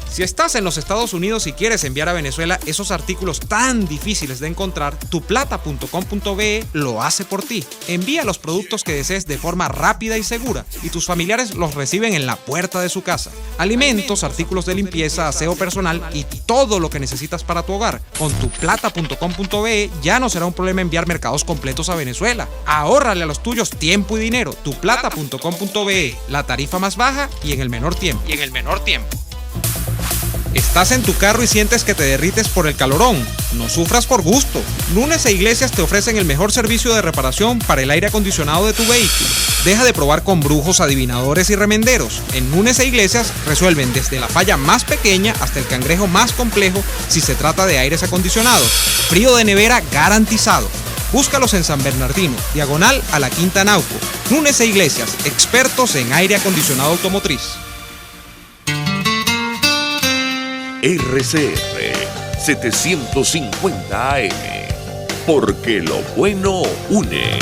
Speaker 2: Si estás en los Estados Unidos y quieres enviar a Venezuela esos artículos tan difíciles de encontrar, tuplata.com.be lo hace por ti. Envía los productos que desees de forma rápida y segura y tus familiares los reciben en la puerta de su casa. Alimentos, artículos de limpieza, aseo personal y todo lo que necesitas para tu hogar. Con tuplata.com.be ya no será un problema enviar mercados completos a Venezuela. Ahórrale a los tuyos tiempo y dinero. Tuplata.com.be, la tarifa más baja y en el menor tiempo. ¿Estás en tu carro y sientes que te derrites por el calorón? No sufras por gusto. Nunes e Iglesias te ofrecen el mejor servicio de reparación para el aire acondicionado de tu vehículo. Deja de probar con brujos, adivinadores y remenderos. En Nunes e Iglesias resuelven desde la falla más pequeña hasta el cangrejo más complejo si se trata de aires acondicionados. Frío de nevera garantizado. Búscalos en San Bernardino, diagonal a la Quinta Nauco. Nunes e Iglesias, expertos en aire acondicionado automotriz.
Speaker 1: RCR 750 AM, porque lo bueno une.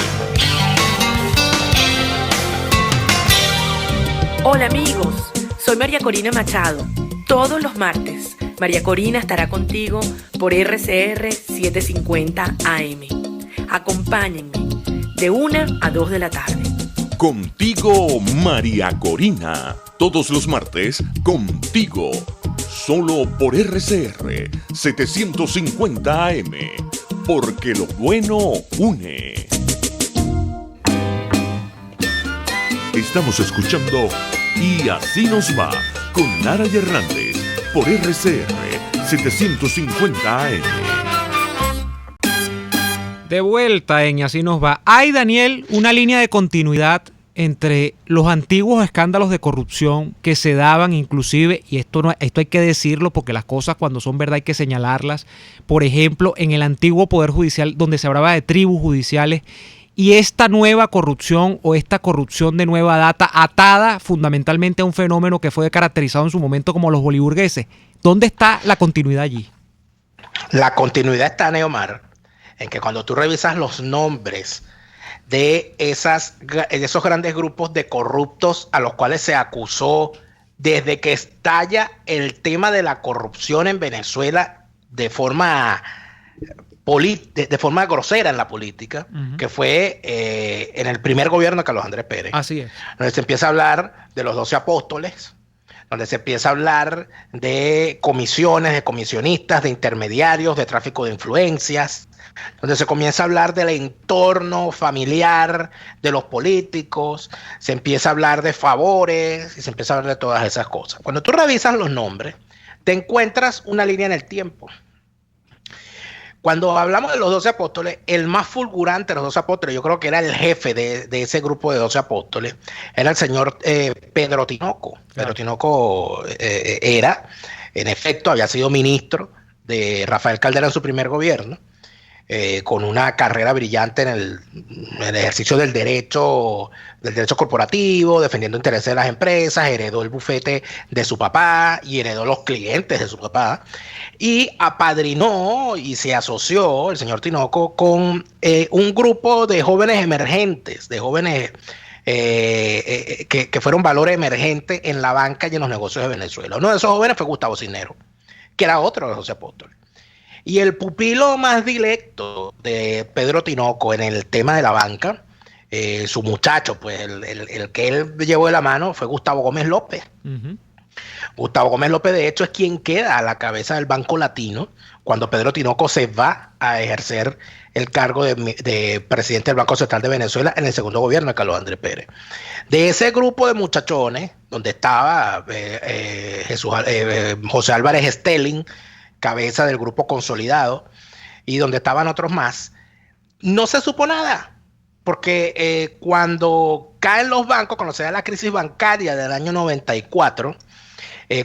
Speaker 10: Hola amigos, soy María Corina Machado. Todos los martes, María Corina estará contigo por RCR 750 AM. Acompáñenme de 1 a 2 de la tarde.
Speaker 1: Contigo, María Corina. Todos los martes, contigo. Solo por RCR 750 AM, porque lo bueno une. Estamos escuchando Y Así Nos Va, con Lara y Hernández, por RCR 750 AM.
Speaker 2: De vuelta en Y Así Nos Va. Hay, Daniel, una línea de continuidad entre los antiguos escándalos de corrupción que se daban inclusive, y esto hay que decirlo porque las cosas cuando son verdad hay que señalarlas, por ejemplo, en el antiguo Poder Judicial donde se hablaba de tribus judiciales y esta nueva corrupción o esta corrupción de nueva data atada fundamentalmente a un fenómeno que fue caracterizado en su momento como los boliburgueses. ¿Dónde está la continuidad allí?
Speaker 3: La continuidad está, Neomar, en que cuando tú revisas los nombres de esos grandes grupos de corruptos a los cuales se acusó desde que estalla el tema de la corrupción en Venezuela de forma grosera en la política, que fue en el primer gobierno de Carlos Andrés Pérez.
Speaker 2: Así es.
Speaker 3: Donde se empieza a hablar de los 12 apóstoles, donde se empieza a hablar de comisiones, de comisionistas, de intermediarios, de tráfico de influencias, donde se comienza a hablar del entorno familiar de los políticos, se empieza a hablar de favores y se empieza a hablar de todas esas cosas. Cuando tú revisas los nombres, te encuentras una línea en el tiempo. Cuando hablamos de los 12 apóstoles, el más fulgurante de los 12 apóstoles, yo creo que era el jefe de ese grupo de 12 apóstoles, era el señor Pedro Tinoco. Pedro Tinoco era, en efecto, había sido ministro de Rafael Caldera en su primer gobierno, con una carrera brillante en el ejercicio del derecho corporativo, defendiendo intereses de las empresas, heredó el bufete de su papá y heredó los clientes de su papá, y apadrinó y se asoció el señor Tinoco con un grupo de jóvenes emergentes, de jóvenes que fueron valores emergentes en la banca y en los negocios de Venezuela. Uno de esos jóvenes fue Gustavo Cisneros, que era otro de los 12 apóstoles. Y el pupilo más directo de Pedro Tinoco en el tema de la banca, su muchacho, pues el que él llevó de la mano fue Gustavo Gómez López. Gustavo Gómez López, de hecho, es quien queda a la cabeza del Banco Latino cuando Pedro Tinoco se va a ejercer el cargo de presidente del Banco Central de Venezuela en el segundo gobierno de Carlos Andrés Pérez. De ese grupo de muchachones, donde estaba José Álvarez Stelling, cabeza del grupo consolidado, y donde estaban otros más, no se supo nada, porque cuando caen los bancos, cuando se da la crisis bancaria del año 94,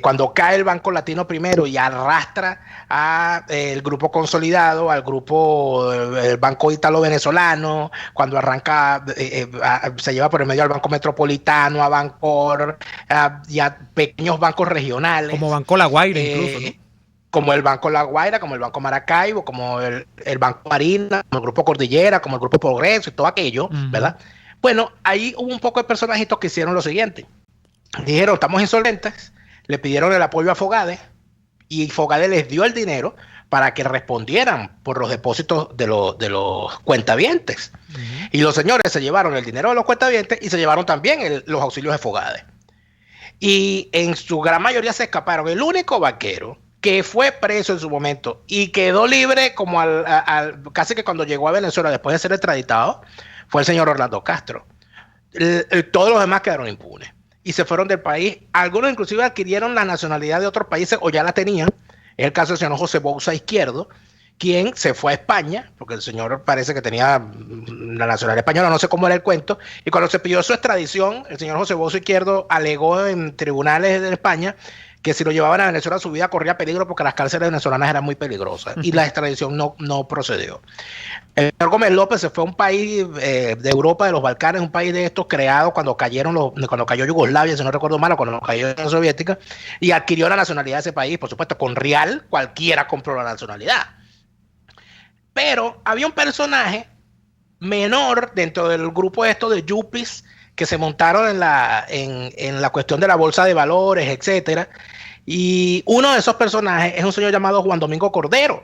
Speaker 3: cuando cae el Banco Latino primero y arrastra a el grupo consolidado, al grupo el Banco Ítalo Venezolano, cuando arranca, se lleva por el medio al Banco Metropolitano, a Bancor, y a pequeños bancos regionales.
Speaker 2: Como Banco La Guaira incluso, ¿no?
Speaker 3: Como el Banco La Guaira, como el Banco Maracaibo, como el Banco Marina, como el Grupo Cordillera, como el Grupo Progreso y todo aquello, ¿verdad? Bueno, ahí hubo un poco de personajitos que hicieron lo siguiente. Dijeron, estamos insolventes, le pidieron el apoyo a Fogade y Fogade les dio el dinero para que respondieran por los depósitos de los cuentavientes. Y los señores se llevaron el dinero de los cuentavientes y se llevaron también los auxilios de Fogade. Y en su gran mayoría se escaparon. El único banquero que fue preso en su momento y quedó libre como casi que cuando llegó a Venezuela después de ser extraditado, fue el señor Orlando Castro. Todos los demás quedaron impunes y se fueron del país. Algunos inclusive adquirieron la nacionalidad de otros países o ya la tenían. Es el caso del señor José Bouza Izquierdo, quien se fue a España, porque el señor parece que tenía la nacionalidad española, no sé cómo era el cuento, y cuando se pidió su extradición, el señor José Bouza Izquierdo alegó en tribunales de España que si lo llevaban a Venezuela su vida corría peligro porque las cárceles venezolanas eran muy peligrosas y la extradición no procedió. El señor Gómez López se fue a un país de Europa, de los Balcanes, un país de estos creados cuando cayó Yugoslavia, si no recuerdo mal, o cuando cayó la Unión Soviética, y adquirió la nacionalidad de ese país. Por supuesto, con real cualquiera compró la nacionalidad. Pero había un personaje menor dentro del grupo de yuppies que se montaron en la cuestión de la bolsa de valores, etcétera. Y uno de esos personajes es un señor llamado Juan Domingo Cordero.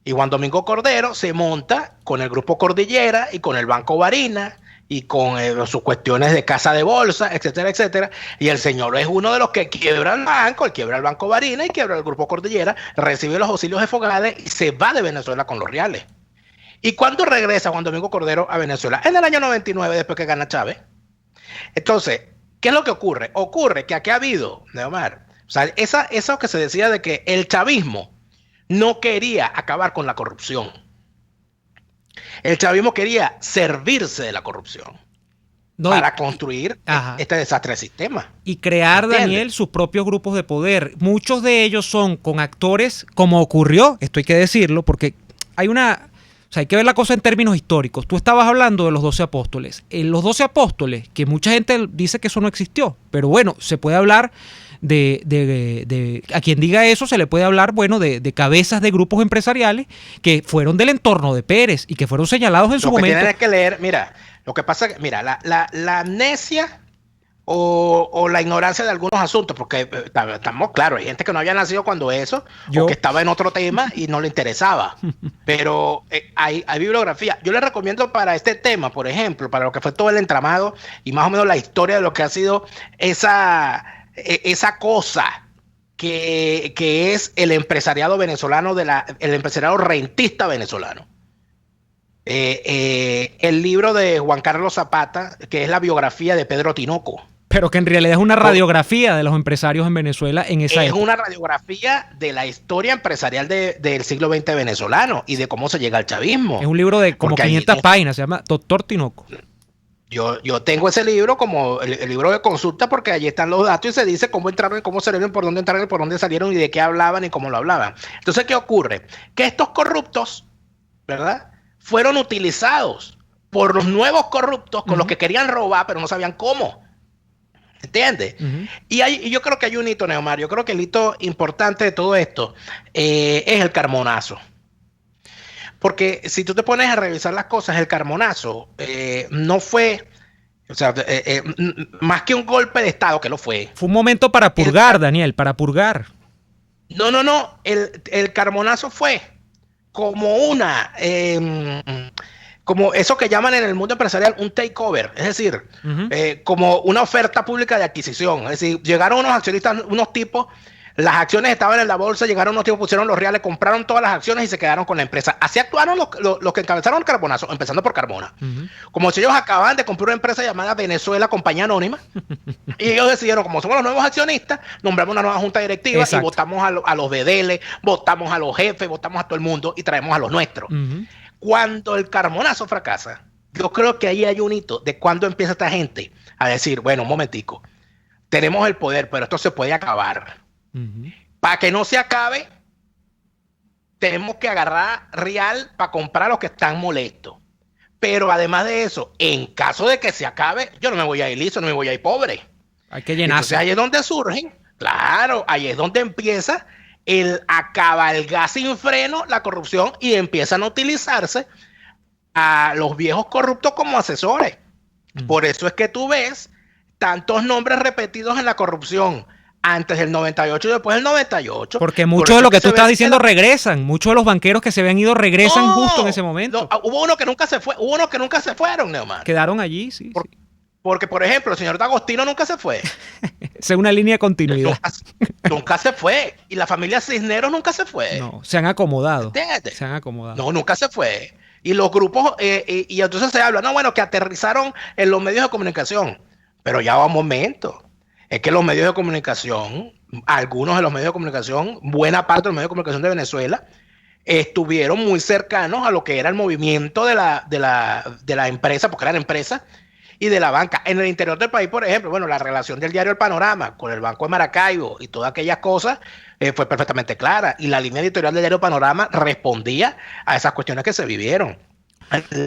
Speaker 3: Y Juan Domingo Cordero se monta con el grupo Cordillera y con el Banco Barina y con sus cuestiones de casa de bolsa, etcétera, etcétera. Y el señor es uno de los que quiebra el banco, él quiebra el Banco Barina y quiebra el grupo Cordillera, recibe los auxilios de Fogade y se va de Venezuela con los reales. ¿Y cuándo regresa Juan Domingo Cordero a Venezuela? En el año 99, después que gana Chávez. Entonces, ¿qué es lo que ocurre? Ocurre que aquí ha habido, Neomar, o sea, eso que se decía de que el chavismo no quería acabar con la corrupción. El chavismo quería servirse de la corrupción para construir este desastre del sistema.
Speaker 2: Y crear, Daniel, sus propios grupos de poder. Muchos de ellos son con actores, como ocurrió, esto hay que decirlo, porque hay una... O sea, hay que ver la cosa en términos históricos. Tú estabas hablando de los 12 apóstoles. Los 12 apóstoles, que mucha gente dice que eso no existió, pero bueno, se puede hablar a quien diga eso se le puede hablar, bueno, de cabezas de grupos empresariales que fueron del entorno de Pérez y que fueron señalados en su momento.
Speaker 3: Lo que tienes que leer, mira, lo que pasa es que, mira, la amnesia o la ignorancia de algunos asuntos, porque estamos claros, hay gente que no había nacido cuando eso, o que estaba en otro tema y no le interesaba, pero hay bibliografía. Yo les recomiendo para este tema, por ejemplo, para lo que fue todo el entramado y más o menos la historia de lo que ha sido esa cosa que es el empresariado venezolano, el empresariado rentista venezolano. El libro de Juan Carlos Zapata, que es la biografía de Pedro Tinoco.
Speaker 2: Pero que en realidad es una radiografía de los empresarios en Venezuela en esa época.
Speaker 3: Es una radiografía de la historia empresarial del siglo XX venezolano y de cómo se llega al chavismo.
Speaker 2: Es un libro de como 500 páginas, se llama Doctor Tinoco.
Speaker 3: Yo tengo ese libro como el libro de consulta porque allí están los datos y se dice cómo entraron, cómo salieron, por dónde entraron, por dónde salieron y de qué hablaban y cómo lo hablaban. Entonces, ¿qué ocurre? Que estos corruptos, ¿verdad?, fueron utilizados por los nuevos corruptos con los que querían robar, pero no sabían cómo. ¿Entiendes? Y yo creo que hay un hito, Neomar. Yo creo que el hito importante de todo esto es el Carmonazo. Porque si tú te pones a revisar las cosas, el Carmonazo no fue, o sea, más que un golpe de Estado, que lo fue.
Speaker 2: Fue un momento para purgar, Daniel, para purgar.
Speaker 3: No. El Carmonazo fue como como eso que llaman en el mundo empresarial un takeover, es decir, como una oferta pública de adquisición. Es decir, llegaron unos accionistas, unos tipos, las acciones estaban en la bolsa, llegaron unos tipos, pusieron los reales, compraron todas las acciones y se quedaron con la empresa. Así actuaron los que encabezaron el Carbonazo, empezando por Carmona. Como si ellos acababan de comprar una empresa llamada Venezuela Compañía Anónima y ellos decidieron, como somos los nuevos accionistas, nombramos una nueva junta directiva. Exacto. Y votamos a los bedeles, votamos a los jefes, votamos a todo el mundo y traemos a los nuestros. Cuando el Carmonazo fracasa, yo creo que ahí hay un hito de cuando empieza esta gente a decir, bueno, un momentico, tenemos el poder, pero esto se puede acabar. Para que no se acabe, tenemos que agarrar real para comprar a los que están molestos. Pero además de eso, en caso de que se acabe, yo no me voy a ir liso, no me voy a ir pobre.
Speaker 2: Hay que llenarse.
Speaker 3: Entonces ahí es donde surgen, claro, ahí es donde empieza el cabalgar sin freno la corrupción y empiezan a utilizarse a los viejos corruptos como asesores. Por eso es que tú ves tantos nombres repetidos en la corrupción antes del 98 y después del 98.
Speaker 2: Porque muchos de lo que tú estás diciendo regresan. Muchos de los banqueros que se habían ido regresan justo en ese momento.
Speaker 3: No, hubo uno que nunca se fue, hubo unos que nunca se fueron, Neomar.
Speaker 2: Quedaron allí, sí.
Speaker 3: Porque, por ejemplo, el señor D'Agostino nunca se fue.
Speaker 2: Es una línea de continuidad.
Speaker 3: Nunca se fue. Y la familia Cisneros nunca se fue.
Speaker 2: No, se han acomodado.
Speaker 3: ¿Entiendes?
Speaker 2: Se han acomodado.
Speaker 3: No, nunca se fue. Y los grupos, y entonces se habla, no, bueno, que aterrizaron en los medios de comunicación. Pero ya va un momento. Es que los medios de comunicación, algunos de los medios de comunicación, buena parte de los medios de comunicación de Venezuela, estuvieron muy cercanos a lo que era el movimiento de la empresa, porque eran empresas, y de la banca. En el interior del país, por ejemplo, bueno, la relación del diario El Panorama con el Banco de Maracaibo y todas aquellas cosas fue perfectamente clara. Y la línea editorial del diario Panorama respondía a esas cuestiones que se vivieron.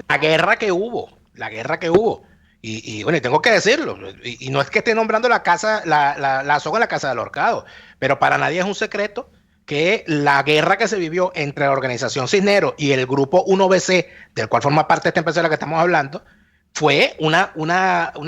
Speaker 3: La guerra que hubo. Y bueno, y tengo que decirlo, y no es que esté nombrando la soga en la casa del ahorcado, pero para nadie es un secreto que la guerra que se vivió entre la organización Cisneros y el grupo 1BC, del cual forma parte esta empresa de la que estamos hablando, fue una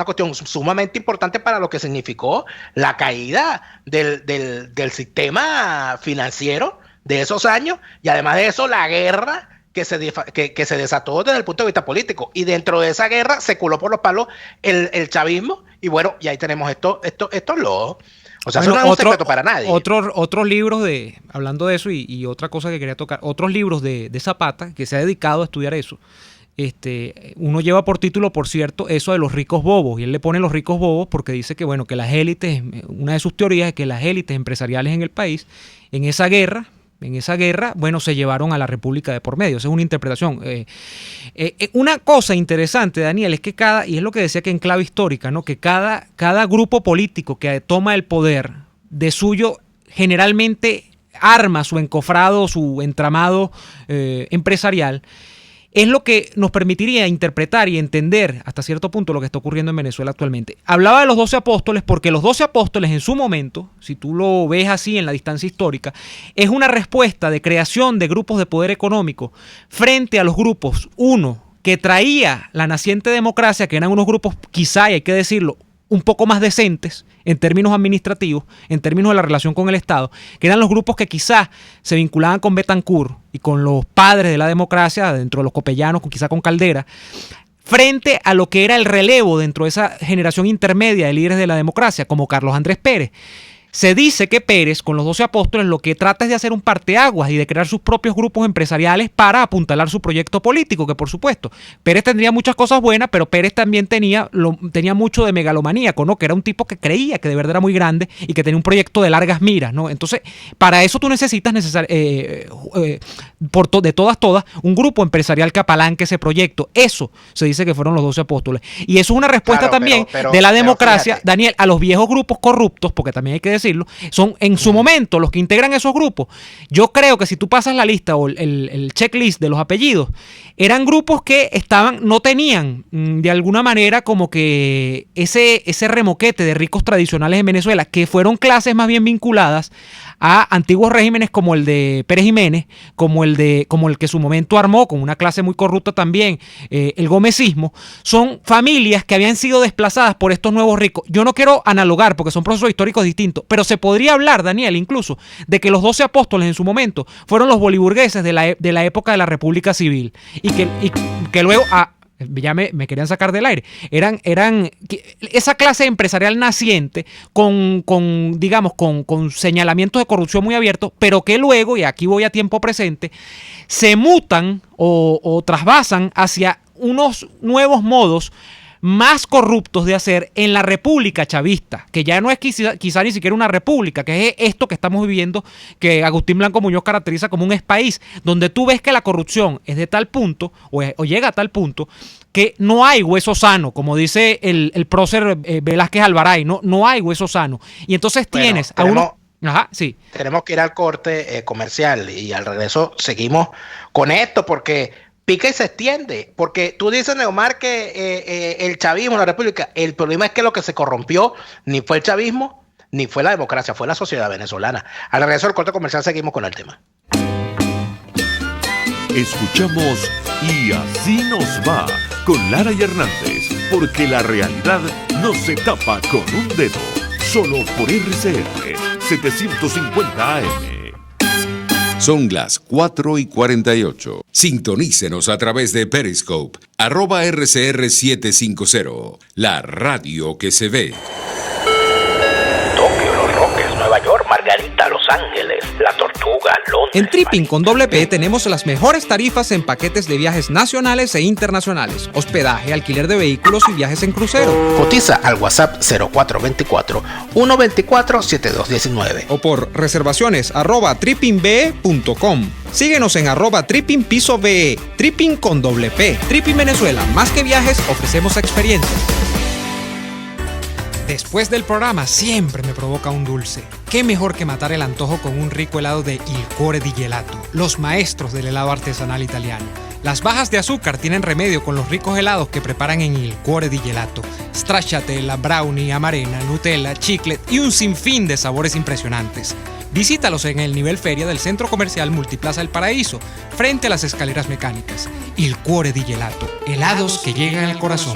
Speaker 3: cuestión sumamente importante para lo que significó la caída del sistema financiero de esos años, y además de eso, la guerra que se desató desde el punto de vista político, y dentro de esa guerra se culó por los palos el chavismo, y bueno, y ahí tenemos estos logros. O sea, bueno, eso no es un secreto para nadie.
Speaker 2: Otros libros hablando de eso, y otra cosa que quería tocar, otros libros de Zapata, que se ha dedicado a estudiar eso. Uno lleva por título, por cierto, eso de los ricos bobos, y él le pone los ricos bobos porque dice que, bueno, que las élites, una de sus teorías es que las élites empresariales en el país, en esa guerra, bueno, se llevaron a la República de por medio. Esa es una interpretación. Una cosa interesante, Daniel, es que y es lo que decía que en clave histórica, ¿no? Que cada grupo político que toma el poder de suyo generalmente arma su encofrado, su entramado empresarial, es lo que nos permitiría interpretar y entender hasta cierto punto lo que está ocurriendo en Venezuela actualmente. Hablaba de los 12 apóstoles porque los 12 apóstoles en su momento, si tú lo ves así en la distancia histórica, es una respuesta de creación de grupos de poder económico frente a los grupos, uno, que traía la naciente democracia, que eran unos grupos quizá, y hay que decirlo, un poco más decentes en términos administrativos, en términos de la relación con el Estado, que eran los grupos que quizás se vinculaban con Betancourt y con los padres de la democracia, dentro de los copellanos, quizá con Caldera, frente a lo que era el relevo dentro de esa generación intermedia de líderes de la democracia, como Carlos Andrés Pérez. Se dice que Pérez, con los 12 apóstoles, lo que trata es de hacer un parteaguas y de crear sus propios grupos empresariales para apuntalar su proyecto político, que por supuesto, Pérez tendría muchas cosas buenas, pero Pérez también tenía mucho de megalomaníaco, ¿no? Que era un tipo que creía que de verdad era muy grande y que tenía un proyecto de largas miras, ¿no? Entonces, para eso tú necesitas de todas, un grupo empresarial que apalanque ese proyecto. Eso se dice que fueron los 12 apóstoles. Y eso es una respuesta también de la democracia, Daniel, a los viejos grupos corruptos, porque también hay que decirlo, son en su momento los que integran esos grupos. Yo creo que si tú pasas la lista o el checklist de los apellidos, eran grupos que no tenían de alguna manera como que ese remoquete de ricos tradicionales en Venezuela, que fueron clases más bien vinculadas a antiguos regímenes como el de Pérez Jiménez, como el que su momento armó, con una clase muy corrupta también, el gomecismo. Son familias que habían sido desplazadas por estos nuevos ricos. Yo no quiero analogar porque son procesos históricos distintos, pero se podría hablar, Daniel, incluso, de que los 12 apóstoles en su momento fueron los boliburgueses de la época de la República Civil y que luego... ya me querían sacar del aire. Eran esa clase empresarial naciente con señalamientos de corrupción muy abiertos, pero que luego, y aquí voy a tiempo presente, se mutan o trasvasan hacia unos nuevos modos más corruptos de hacer en la república chavista, que ya no es quizá ni siquiera una república, que es esto que estamos viviendo, que Agustín Blanco Muñoz caracteriza como un país, donde tú ves que la corrupción es de tal punto, o llega a tal punto, que no hay hueso sano, como dice el prócer Velázquez Alvaray, no hay hueso sano. Y entonces tienes a uno... Ajá, sí.
Speaker 3: Tenemos que ir al corte comercial y al regreso seguimos con esto, porque pica y se extiende, porque tú dices, Neomar, que el chavismo, la república, el problema es que lo que se corrompió ni fue el chavismo, ni fue la democracia, fue la sociedad venezolana. Al regreso del corte comercial seguimos con el tema.
Speaker 1: Escuchamos Y Así Nos Va con Lara y Hernández, porque la realidad no se tapa con un dedo, solo por RCR 750 AM.
Speaker 5: Son las 4:48. Sintonícenos a través de Periscope, @RCR750, la radio que se ve.
Speaker 7: Tokio, Los Roques, Nueva York, Margarita, Los Ángeles, La Tortuga, Londres.
Speaker 2: En Tripping con P tenemos las mejores tarifas en paquetes de viajes nacionales e internacionales, hospedaje, alquiler de vehículos y viajes en crucero.
Speaker 3: Cotiza al WhatsApp 0424-124-7219
Speaker 2: o por reservaciones @trippingbe.com. Síguenos en @trippingpisobe. Tripping con P. Tripping Venezuela, más que viajes, ofrecemos experiencias. Después del programa siempre me provoca un dulce. ¿Qué mejor que matar el antojo con un rico helado de Il Cuore di Gelato, los maestros del helado artesanal italiano? Las bajas de azúcar tienen remedio con los ricos helados que preparan en Il Cuore di Gelato. Stracciatella, brownie, amarena, Nutella, chiclet y un sinfín de sabores impresionantes. Visítalos en el nivel feria del Centro Comercial Multiplaza El Paraíso, frente a las escaleras mecánicas. Il Cuore di Gelato, helados que llegan al corazón.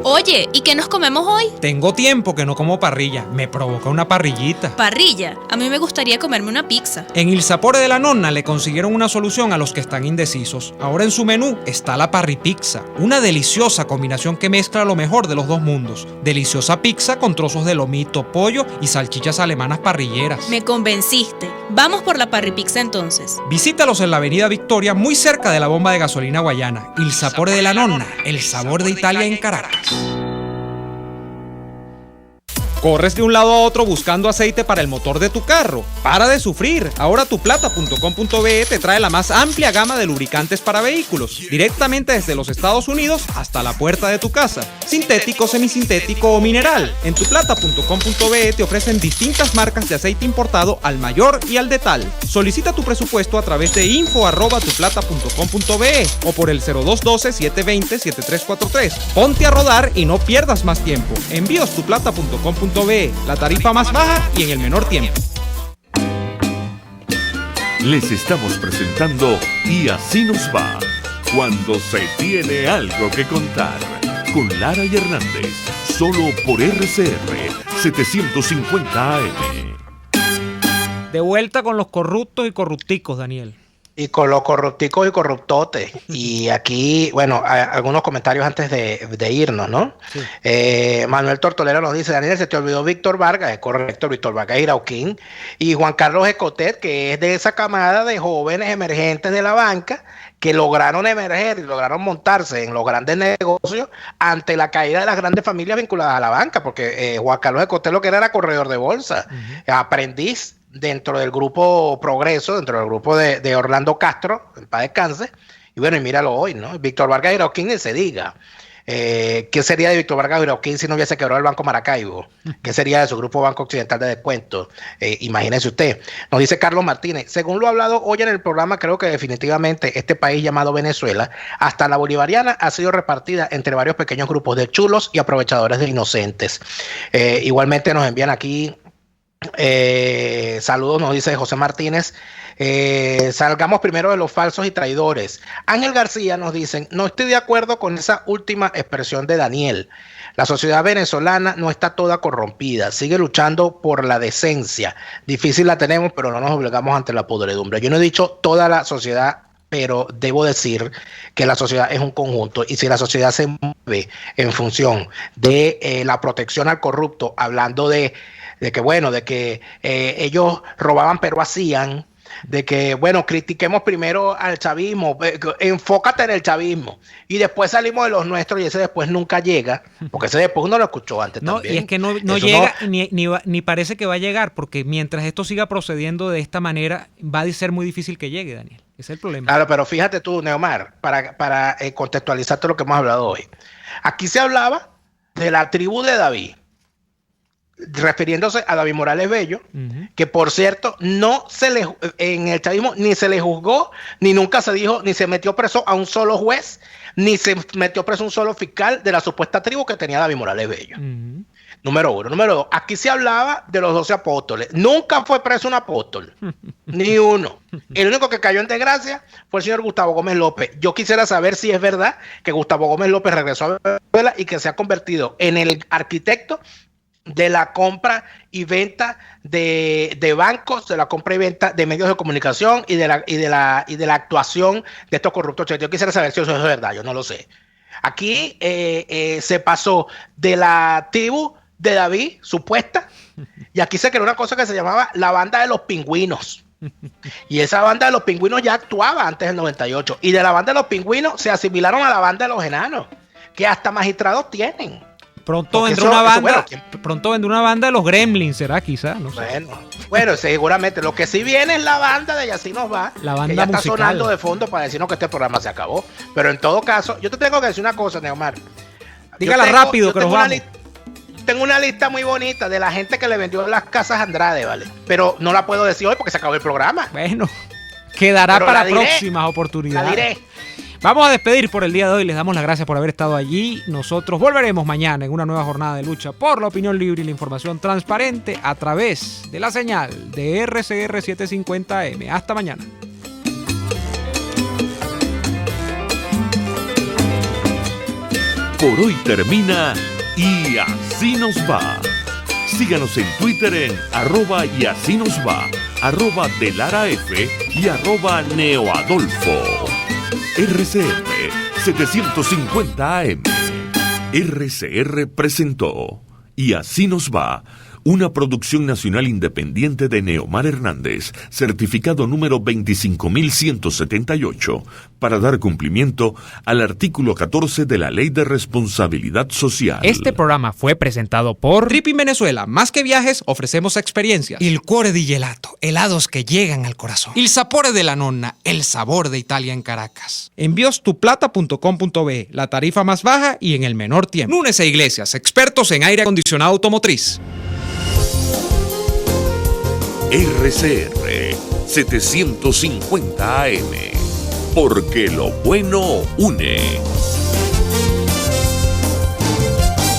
Speaker 8: Oye, ¿y qué nos comemos hoy?
Speaker 2: Tengo tiempo que no como parrilla. Me provoca una parrillita.
Speaker 8: ¿Parrilla? A mí me gustaría comerme una pizza.
Speaker 2: En Il Sapore de la Nonna le consiguieron una solución a los que están indecisos. Ahora en su menú está la parripizza, una deliciosa combinación que mezcla lo mejor de los dos mundos. Deliciosa pizza con trozos de lomito, pollo y salchichas alemanas parrilleras.
Speaker 8: Me convenciste. Vamos por la parripizza entonces.
Speaker 2: Visítalos en la avenida Victoria, muy cerca de la bomba de gasolina Guayana. Il Sapore de la Nonna, el sabor de Italia en Caracas. Corres de un lado a otro buscando aceite para el motor de tu carro. Para de sufrir. Ahora tuplata.com.be te trae la más amplia gama de lubricantes para vehículos, directamente desde los Estados Unidos hasta la puerta de tu casa. Sintético, semisintético o mineral. En tuplata.com.be te ofrecen distintas marcas de aceite importado al mayor y al detal. Solicita tu presupuesto a través de info@tuplata.com.be o por el 0212-720-7343. Ponte a rodar y no pierdas más tiempo. Envíos tuplata.com.be, la tarifa más baja y en el menor tiempo.
Speaker 1: Les estamos presentando Y Así Nos Va, cuando se tiene algo que contar, con Lara y Hernández, solo por RCR 750 AM.
Speaker 2: De vuelta con los corruptos y corrupticos, Daniel.
Speaker 3: Y con los corrupticos y corruptotes. Y aquí, bueno, algunos comentarios antes de irnos, ¿no? Sí. Manuel Tortolero nos dice: Daniel, se te olvidó Víctor Vargas. Es correcto, Víctor Vargas Irauquín. Y Juan Carlos Escotet, que es de esa camada de jóvenes emergentes de la banca que lograron emerger y lograron montarse en los grandes negocios ante la caída de las grandes familias vinculadas a la banca, porque Juan Carlos Escotet lo que era corredor de bolsa, aprendiz dentro del grupo Progreso, dentro del grupo de Orlando Castro, en paz descanse, y bueno, y míralo hoy, ¿no? Víctor Vargas Irauquín, ni se diga. ¿Qué sería de Víctor Vargas Irauquín si no hubiese quebrado el Banco Maracaibo? ¿Qué sería de su grupo Banco Occidental de Descuento? Imagínese usted. Nos dice Carlos Martínez: según lo hablado hoy en el programa, creo que definitivamente este país llamado Venezuela, hasta la bolivariana, ha sido repartida entre varios pequeños grupos de chulos y aprovechadores de inocentes. Igualmente nos envían aquí saludos, nos dice José Martínez. Salgamos primero de los falsos y traidores. Ángel García nos dicen: no estoy de acuerdo con esa última expresión de Daniel. La sociedad venezolana no está toda corrompida, sigue luchando por la decencia. Difícil la tenemos, pero no nos obligamos ante la podredumbre. Yo no he dicho toda la sociedad, pero debo decir que la sociedad es un conjunto, y si la sociedad se mueve en función de la protección al corrupto, hablando de que ellos robaban pero hacían, de que, bueno, critiquemos primero al chavismo, enfócate en el chavismo, y después salimos de los nuestros, y ese después nunca llega, porque ese después uno lo escuchó antes también.
Speaker 2: Y es que no llega, ni parece que va a llegar, porque mientras esto siga procediendo de esta manera, va a ser muy difícil que llegue, Daniel. Ese es el problema.
Speaker 3: Claro, pero fíjate tú, Neomar, para contextualizarte lo que hemos hablado hoy. Aquí se hablaba de la tribu de David, refiriéndose a David Morales Bello, que por cierto en el chavismo ni se le juzgó, ni nunca se dijo, ni se metió preso a un solo juez, ni se metió preso a un solo fiscal de la supuesta tribu que tenía David Morales Bello. Número uno. Número dos, aquí se hablaba de los 12 apóstoles. Nunca fue preso un apóstol, ni uno. El único que cayó en desgracia fue el señor Gustavo Gómez López. Yo quisiera saber si es verdad que Gustavo Gómez López regresó a Venezuela y que se ha convertido en el arquitecto de la compra y venta de bancos, de la compra y venta de medios de comunicación y de la actuación de estos corruptos. Yo quisiera saber si eso es verdad, yo no lo sé. Aquí se pasó de la tribu de David, supuesta, y aquí se creó una cosa que se llamaba la banda de los pingüinos. Y esa banda de los pingüinos ya actuaba antes del 98, y de la banda de los pingüinos se asimilaron a la banda de los enanos, que hasta magistrados tienen.
Speaker 2: Pronto vendrá una banda de los Gremlins, será quizá, no sé.
Speaker 3: Bueno, seguramente. Lo que sí viene es la banda de Y Así Nos Va,
Speaker 2: la banda
Speaker 3: que ya está
Speaker 2: musical
Speaker 3: sonando de fondo para decirnos que este programa se acabó. Pero en todo caso, yo te tengo que decir una cosa, Neomar.
Speaker 2: Dígala rápido, que nos vamos.
Speaker 3: Tengo una lista muy bonita de la gente que le vendió las casas a Andrade, ¿vale? Pero no la puedo decir hoy porque se acabó el programa.
Speaker 2: Bueno, quedará para próximas oportunidades.
Speaker 3: La diré.
Speaker 2: Vamos a despedir por el día de hoy. Les damos las gracias por haber estado allí. Nosotros volveremos mañana en una nueva jornada de lucha por la opinión libre y la información transparente a través de la señal de RCR 750 AM. Hasta mañana.
Speaker 1: Por hoy termina Y Así Nos Va. Síganos en Twitter en @y así nos va, @delaraf y @neoadolfo. RCR 750 AM. RCR presentó Y Así Nos Va, una producción nacional independiente de Neomar Hernández, certificado número 25178, para dar cumplimiento al artículo 14 de la Ley de Responsabilidad Social.
Speaker 2: Este programa fue presentado por Tripping Venezuela. Más que viajes, ofrecemos experiencias.
Speaker 11: Il cuore di gelato, helados que llegan al corazón. Il sapore della nonna, el sabor de Italia en Caracas.
Speaker 2: Enviostuplata.com.be, la tarifa más baja y en el menor tiempo. Nunes e Iglesias, expertos en aire acondicionado automotriz.
Speaker 1: RCR 750 AM, porque lo bueno une.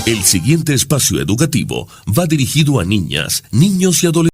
Speaker 1: El siguiente espacio educativo va dirigido a niñas, niños y adolescentes.